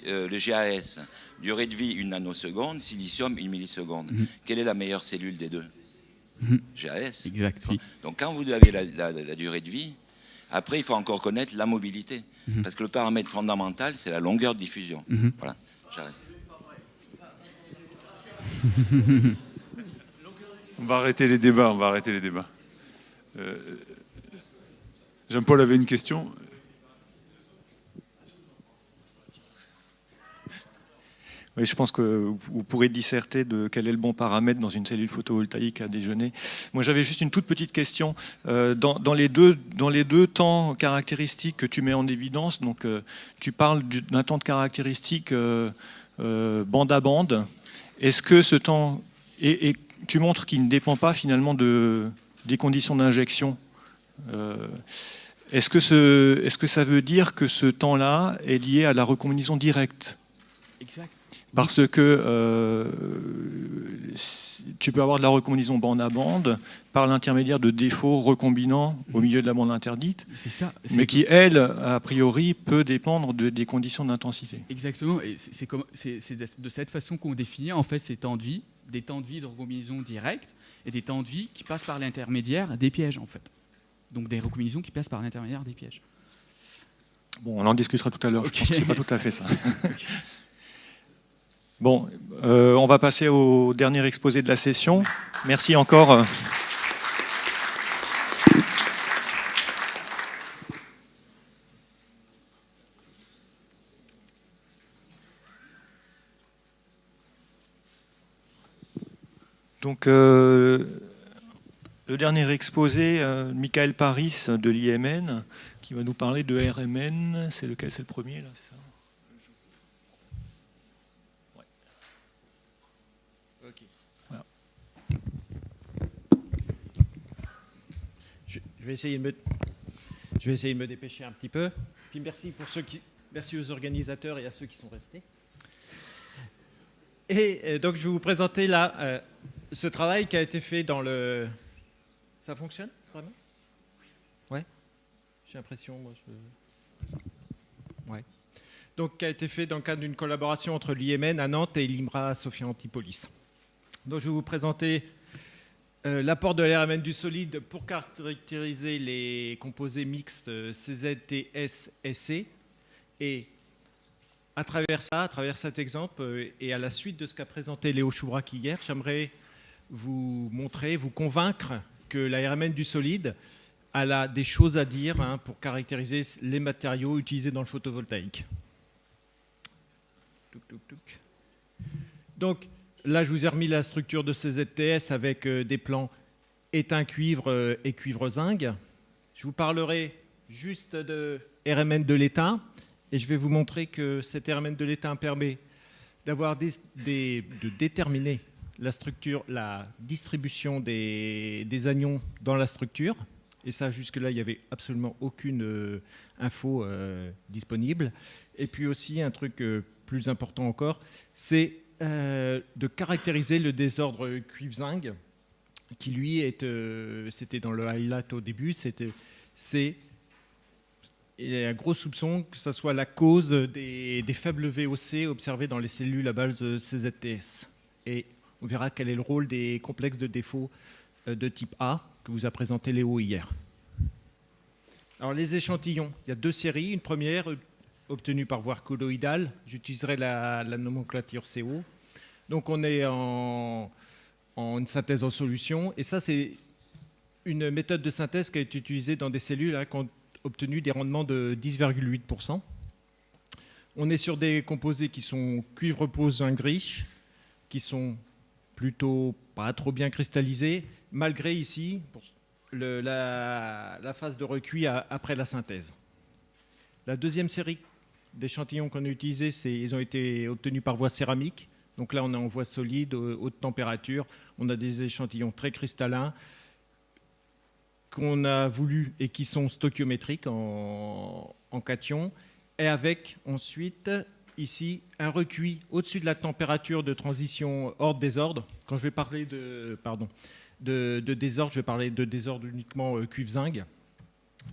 Le GAS, durée de vie 1 nanoseconde, silicium 1 milliseconde. Quelle est la meilleure cellule des deux? GAS. Exact, oui. Donc quand vous avez la durée de vie, après il faut encore connaître la mobilité. Parce que le paramètre fondamental, c'est la longueur de diffusion. Voilà, j'arrête. On va arrêter les débats, Jean-Paul avait une question. Oui, je pense que vous pourrez disserter de quel est le bon paramètre dans une cellule photovoltaïque à déjeuner. Moi, j'avais juste une toute petite question. Dans les deux temps caractéristiques que tu mets en évidence, donc tu parles d'un temps de caractéristique bande à bande. Est-ce que ce temps... Et tu montres qu'il ne dépend pas finalement des conditions d'injection. Est-ce que ça veut dire que ce temps-là est lié à la recombinaison directe? Exact. Parce que tu peux avoir de la recombinaison bande à bande par l'intermédiaire de défauts recombinants au milieu de la bande interdite, mais qui, elle, a priori, peut dépendre des conditions d'intensité. Exactement, et c'est de cette façon qu'on définit en fait ces temps de vie, des temps de vie de recombinaison directe et des temps de vie qui passent par l'intermédiaire des pièges en fait. Donc des recombinaisons qui passent par l'intermédiaire des pièges. Bon, on en discutera tout à l'heure, je pense que c'est pas tout à fait ça. Bon, on va passer au dernier exposé de la session. Merci encore. Donc, le dernier exposé, Michael Paris de l'IMN, qui va nous parler de RMN. C'est lequel? C'est le premier, là, c'est ça? Ouais. Ok. Voilà. Je vais essayer de me dépêcher un petit peu. Puis merci aux organisateurs et à ceux qui sont restés. Et donc je vais vous présenter là ce travail qui a été fait dans le... Ça fonctionne vraiment? Ouais. J'ai l'impression, moi, ouais. Donc qui a été fait dans le cadre d'une collaboration entre l'IMN à Nantes et l'IMRA à Sophia Antipolis. Donc je vais vous présenter l'apport de l'RMN du solide pour caractériser les composés mixtes CZTS-SC. Et à travers cet exemple, et à la suite de ce qu'a présenté Léo Choubrac hier, j'aimerais vous montrer, vous convaincre que la RMN du solide a des choses à dire pour caractériser les matériaux utilisés dans le photovoltaïque. Donc là, je vous ai remis la structure de CZTS avec des plans étain cuivre et cuivre zinc. Je vous parlerai juste de RMN de l'étain. Et je vais vous montrer que cet RMN de l'étain permet de déterminer la structure, la distribution des anions dans la structure. Et ça, jusque-là, il n'y avait absolument aucune info disponible. Et puis aussi, un truc plus important encore, c'est de caractériser le désordre cuivre-zinc, qui lui c'était dans le highlight au début, il y a un gros soupçon que ce soit la cause des faibles VOC observés dans les cellules à base de CZTS. Et on verra quel est le rôle des complexes de défaut de type A que vous a présenté Léo hier. Alors les échantillons, il y a deux séries. Une première obtenue par voie colloïdale. J'utiliserai la nomenclature CO. Donc on est en une synthèse en solution. Et ça, c'est une méthode de synthèse qui a été utilisée dans des cellules qui ont obtenu des rendements de 10,8%. On est sur des composés qui sont cuivre pose zinc riche, qui sont plutôt pas trop bien cristallisés, malgré ici la phase de recuit après la synthèse. La deuxième série d'échantillons qu'on a utilisés, ils ont été obtenus par voie céramique. Donc là, on est en voie solide, haute température. On a des échantillons très cristallins qu'on a voulu et qui sont stoichiométriques en cation, et avec ensuite ici un recuit au-dessus de la température de transition ordre-désordre. Quand je vais parler de désordre, je vais parler de désordre uniquement cuivre-zinc.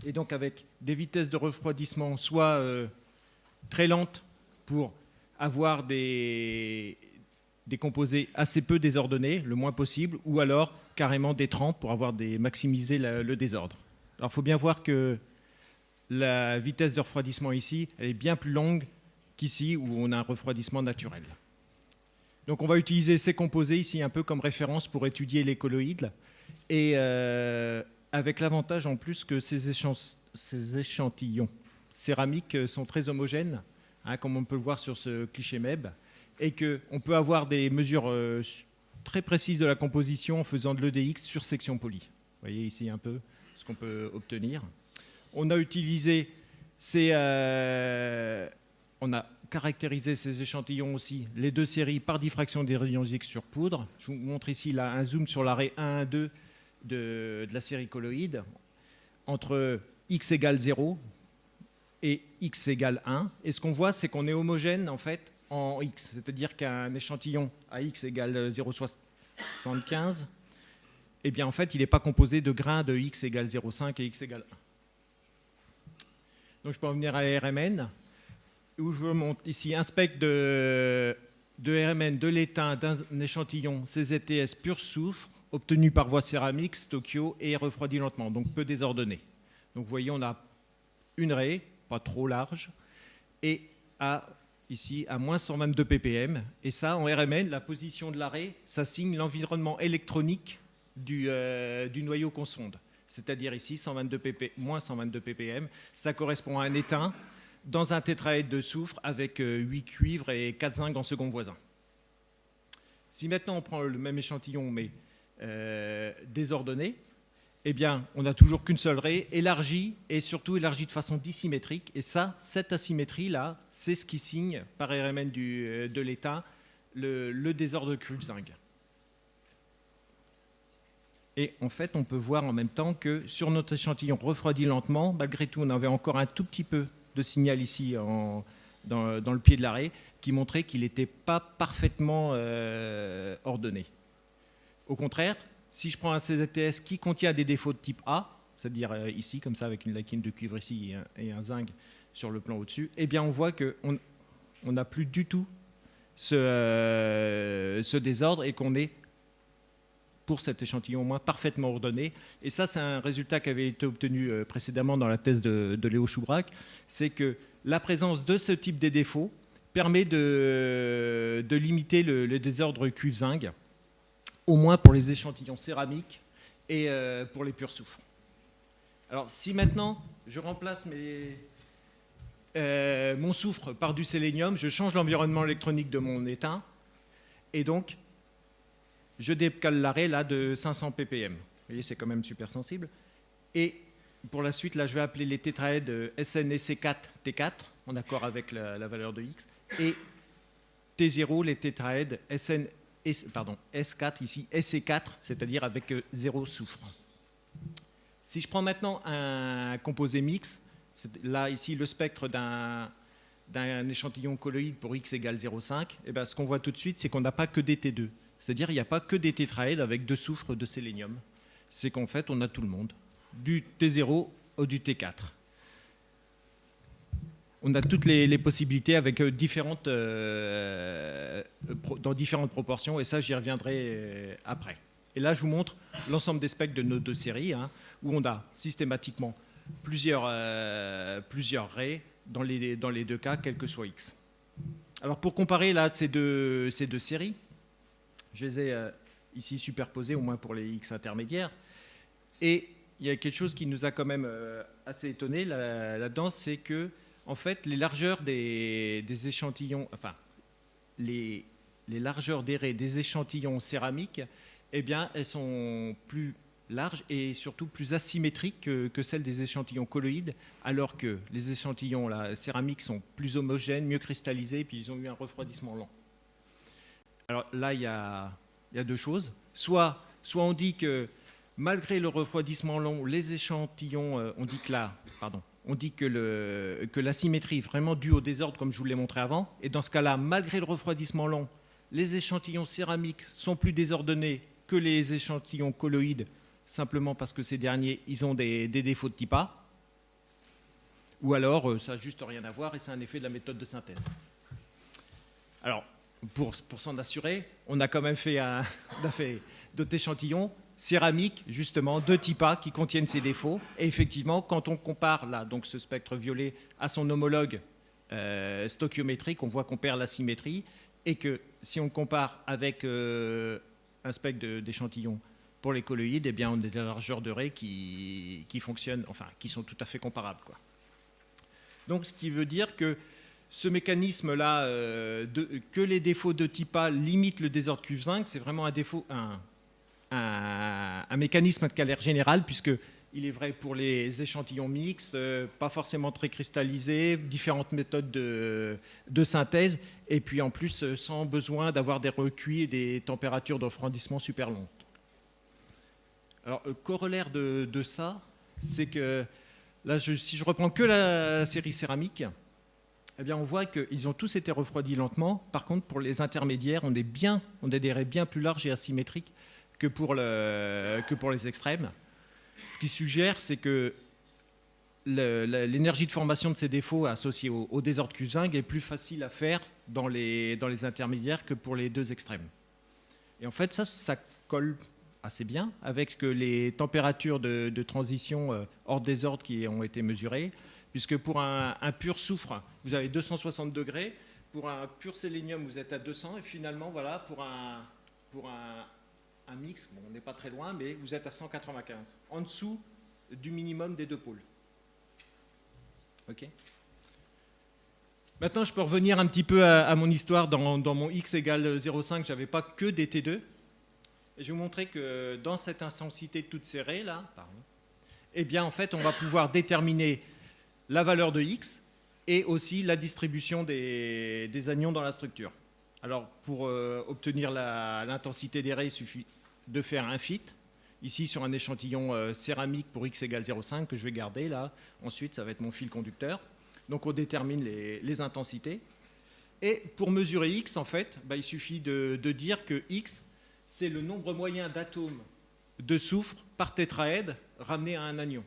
Et donc avec des vitesses de refroidissement soit très lentes pour avoir des composés assez peu désordonnés, le moins possible, ou alors carrément des trempes pour maximiser le désordre. Alors il faut bien voir que la vitesse de refroidissement ici, elle est bien plus longue qu'ici où on a un refroidissement naturel. Donc on va utiliser ces composés ici un peu comme référence pour étudier les colloïdes, et avec l'avantage en plus que ces échantillons céramiques sont très homogènes, comme on peut le voir sur ce cliché MEB, et qu'on peut avoir des mesures très précises de la composition en faisant de l'EDX sur section polie. Vous voyez ici un peu ce qu'on peut obtenir. On a utilisé on a caractérisé ces échantillons aussi, les deux séries par diffraction des rayons X sur poudre. Je vous montre ici là, un zoom sur l'arrêt 1-1-2 de la série colloïde entre X égale 0 et X égale 1. Et ce qu'on voit, c'est qu'on est homogène en fait en X, c'est-à-dire qu'un échantillon à X égale 0,75, eh bien en fait il n'est pas composé de grains de X égale 0,5 et X égale 1. Donc je peux revenir à RMN, où je vous montre ici un spectre de RMN de l'étain d'un échantillon CZTS pur soufre, obtenu par voie céramique, stoichio et refroidi lentement, donc peu désordonné. Donc vous voyez, on a une raie, pas trop large, et ici à moins 122 ppm. Et ça, en RMN, la position de l'arrêt, ça signe l'environnement électronique du noyau qu'on sonde. C'est-à-dire ici, moins 122 ppm, ça correspond à un étain dans un tétraèdre de soufre avec 8 cuivres et 4 zinc en second voisin. Si maintenant on prend le même échantillon mais désordonné, eh bien, on n'a toujours qu'une seule raie, élargie, et surtout élargie de façon dissymétrique. Et ça, cette asymétrie-là, c'est ce qui signe, par RMN de l'État, le désordre Krübsing. Et en fait, on peut voir en même temps que sur notre échantillon refroidi lentement, malgré tout, on avait encore un tout petit peu de signal ici dans le pied de la raie, qui montrait qu'il n'était pas parfaitement ordonné. Au contraire, si je prends un CZTS qui contient des défauts de type A, c'est-à-dire ici, comme ça, avec une laquine de cuivre ici et un zinc sur le plan au-dessus, eh bien, on voit qu'on n'a plus du tout ce désordre et qu'on est, pour cet échantillon au moins, parfaitement ordonné. Et ça, c'est un résultat qui avait été obtenu précédemment dans la thèse de Léo Schoubrac, c'est que la présence de ce type de défauts permet de limiter le désordre cuivre-zinc, au moins pour les échantillons céramiques et pour les purs soufres. Alors, si maintenant je remplace mon soufre par du sélénium, je change l'environnement électronique de mon étain, et donc je décale l'arrêt là de 500 ppm. Vous voyez, c'est quand même super sensible. Et pour la suite, là, je vais appeler les tétraèdes SN et C4 T4, en accord avec la valeur de X, et T0, les tétraèdes S4 ici, SC4, c'est-à-dire avec 0 soufre. Si je prends maintenant un composé mix, là ici le spectre d'un échantillon colloïde pour X égale 0,5, et bien, ce qu'on voit tout de suite, c'est qu'on n'a pas que des T2. C'est-à-dire qu'il n'y a pas que des tétraèdes avec 2 soufres de sélénium. C'est qu'en fait, on a tout le monde, du T0 au du T4. On a toutes les possibilités avec dans différentes proportions, et ça, j'y reviendrai après. Et là, je vous montre l'ensemble des spectres de nos deux séries, hein, où on a systématiquement plusieurs raies dans les deux cas, quel que soit X. Alors, pour comparer là, ces deux séries, je les ai ici superposées, au moins pour les X intermédiaires, et il y a quelque chose qui nous a quand même assez étonné là-dedans, c'est que en fait, les largeurs des échantillons, enfin, les largeurs des raies des échantillons céramiques, eh bien, elles sont plus larges et surtout plus asymétriques que celles des échantillons colloïdes, alors que les échantillons céramiques sont plus homogènes, mieux cristallisés, et puis ils ont eu un refroidissement lent. Alors là, il y a deux choses. Soit on dit que malgré le refroidissement long, les échantillons, on dit que l'asymétrie est vraiment due au désordre, comme je vous l'ai montré avant. Et dans ce cas-là, malgré le refroidissement long, les échantillons céramiques sont plus désordonnés que les échantillons colloïdes, simplement parce que ces derniers, ils ont des défauts de type A. Ou alors, ça n'a juste rien à voir et c'est un effet de la méthode de synthèse. Alors, pour s'en assurer, on a quand même fait d'autres échantillons céramiques, justement, de type A qui contiennent ces défauts. Et effectivement, quand on compare là, donc ce spectre violet à son homologue stoichiométrique, on voit qu'on perd la symétrie. Et que si on compare avec un spectre d'échantillons pour les colloïdes, eh bien, on a des largeurs de raies qui fonctionnent, enfin, qui sont tout à fait comparables, quoi. Donc, ce qui veut dire que ce mécanisme-là, que les défauts de type A limitent le désordre cuivre-zinc, c'est vraiment un mécanisme de calère général, puisqu'il est vrai pour les échantillons mixtes, pas forcément très cristallisés, différentes méthodes de synthèse, et puis en plus sans besoin d'avoir des recuits et des températures de refroidissement super longues. Alors, le corollaire de ça, c'est que là, si je reprends que la série céramique, eh bien, on voit qu'ils ont tous été refroidis lentement. Par contre, pour les intermédiaires, on a des raies bien plus larges et asymétriques que pour les extrêmes. Ce qui suggère, c'est que l'énergie de formation de ces défauts associés au désordre cuivre-zinc est plus facile à faire dans les intermédiaires que pour les deux extrêmes. Et en fait, ça colle assez bien avec les températures de transition hors désordre qui ont été mesurées, puisque pour un pur soufre, vous avez 260 degrés, pour un pur sélénium, vous êtes à 200, et finalement, voilà, pour un mix, bon, on n'est pas très loin, mais vous êtes à 195, en dessous du minimum des deux pôles. OK ? Maintenant, je peux revenir un petit peu à mon histoire. Dans mon x égale 0,5, je n'avais pas que des T2. Et je vais vous montrer que dans cette intensité toute serrée, là, eh bien, en fait, on va pouvoir déterminer la valeur de x et aussi la distribution des anions dans la structure. Alors, pour obtenir l'intensité des raies, il suffit de faire un fit. Ici, sur un échantillon céramique pour x égale 0,5 que je vais garder, là. Ensuite, ça va être mon fil conducteur. Donc, on détermine les intensités. Et pour mesurer x, en fait, il suffit de dire que x, c'est le nombre moyen d'atomes de soufre par tétraède ramené à un anion.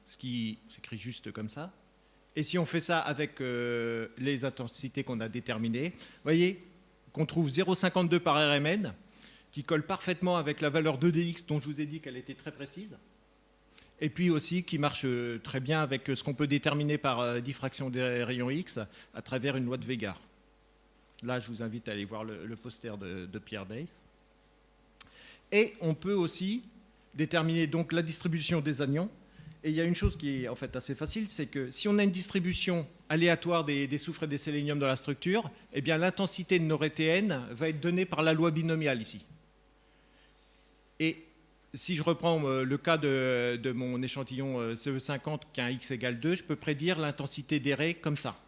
Ce qui s'écrit juste comme ça. Et si on fait ça avec les intensités qu'on a déterminées, vous voyez qu'on trouve 0,52 par RMN, qui colle parfaitement avec la valeur 2 dx dont je vous ai dit qu'elle était très précise, et puis aussi qui marche très bien avec ce qu'on peut déterminer par diffraction des rayons X à travers une loi de Vega. Là, je vous invite à aller voir le poster de Pierre Days. Et on peut aussi déterminer donc la distribution des anions. Et il y a une chose qui est en fait assez facile, c'est que si on a une distribution aléatoire des soufres et des séléniums dans la structure, eh bien l'intensité de nos RTN va être donnée par la loi binomiale ici. Et si je reprends le cas de mon échantillon CE50 qui a un x égale 2, je peux prédire l'intensité des raies comme ça.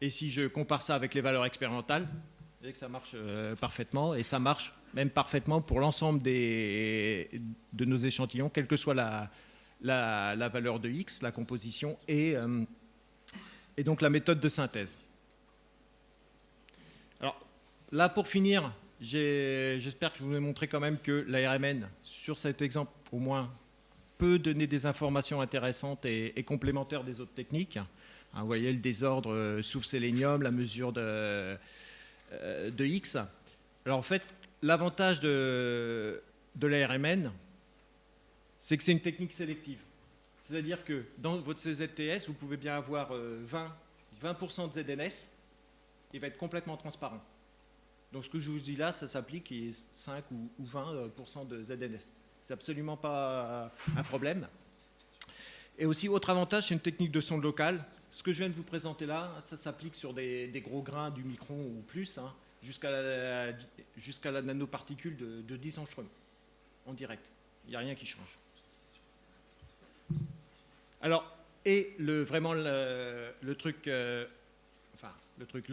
Et si je compare ça avec les valeurs expérimentales, vous voyez que ça marche parfaitement, et ça marche même parfaitement pour l'ensemble de nos échantillons, quelle que soit la valeur de x, la composition, et donc la méthode de synthèse. Alors là, pour finir, j'espère que je vous ai montré quand même que la RMN, sur cet exemple au moins, peut donner des informations intéressantes et complémentaires des autres techniques. Vous voyez le désordre soufre-sélénium, la mesure de X. Alors en fait, l'avantage de la RMN, c'est que c'est une technique sélective. C'est-à-dire que dans votre CZTS, vous pouvez bien avoir 20% de ZNS, il va être complètement transparent. Donc ce que je vous dis là, ça s'applique à 5 ou 20% de ZNS. C'est absolument pas un problème. Et aussi, autre avantage, c'est une technique de sonde locale. Ce que je viens de vous présenter là, ça s'applique sur des gros grains du micron ou plus, jusqu'à la nanoparticule de 10 angström en direct. Il n'y a rien qui change. Alors, et le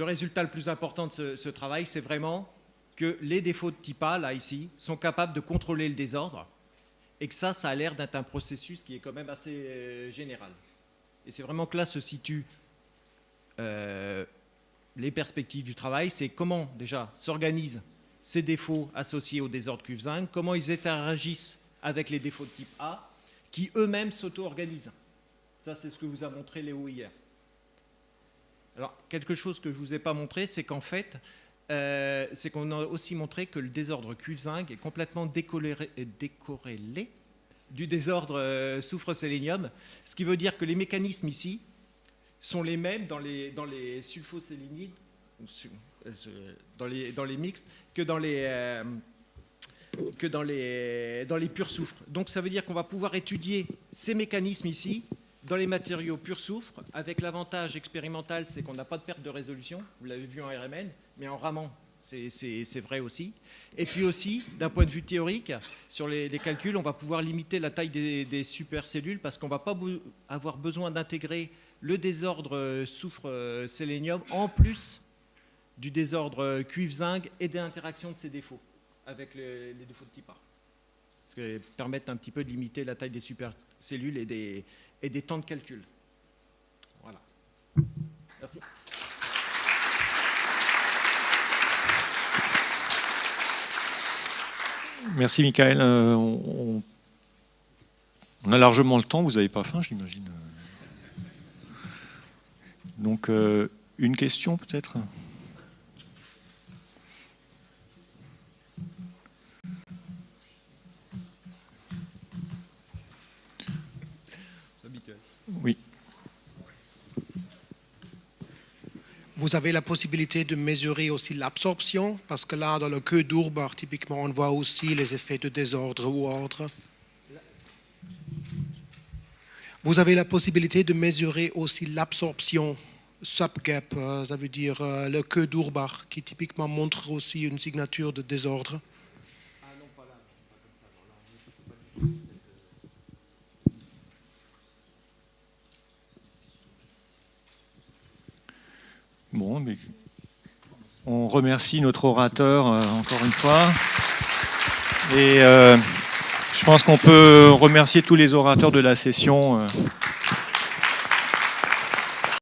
résultat le plus important de ce travail, c'est vraiment que les défauts de type A, là, ici, sont capables de contrôler le désordre, et que ça a l'air d'être un processus qui est quand même assez général. Et c'est vraiment que là se situent les perspectives du travail, c'est comment déjà s'organisent ces défauts associés au désordre cuve-zinc, comment ils interagissent avec les défauts de type A, qui eux-mêmes s'auto-organisent. Ça, c'est ce que vous a montré Léo hier. Alors, quelque chose que je ne vous ai pas montré, c'est qu'en fait, c'est qu'on a aussi montré que le désordre cuve-zinc est complètement décorrélé du désordre soufre-sélénium, ce qui veut dire que les mécanismes ici sont les mêmes dans les sulfosélénides, dans les mixtes, que dans les purs soufres. Donc ça veut dire qu'on va pouvoir étudier ces mécanismes ici dans les matériaux purs soufre, avec l'avantage expérimental, c'est qu'on n'a pas de perte de résolution, vous l'avez vu en RMN, mais en Raman, c'est vrai aussi. Et puis aussi, d'un point de vue théorique, sur les calculs, on va pouvoir limiter la taille des supercellules parce qu'on ne va pas avoir besoin d'intégrer le désordre soufre-sélénium en plus du désordre cuivre-zinc et des interactions de ces défauts avec les défauts de type A. Ce qui permet un petit peu de limiter la taille des supercellules et des temps de calcul. Voilà. Merci. Merci Michael. On a largement le temps, vous n'avez pas faim, j'imagine. Donc, une question peut-être ? Oui. Vous avez la possibilité de mesurer aussi l'absorption, parce que là, dans le queue d'Urber, typiquement, on voit aussi les effets de désordre ou ordre. Vous avez la possibilité de mesurer aussi l'absorption subgap, ça veut dire le queue d'Urbach, qui typiquement montre aussi une signature de désordre. Bon, mais on remercie notre orateur encore une fois. Et je pense qu'on peut remercier tous les orateurs de la session.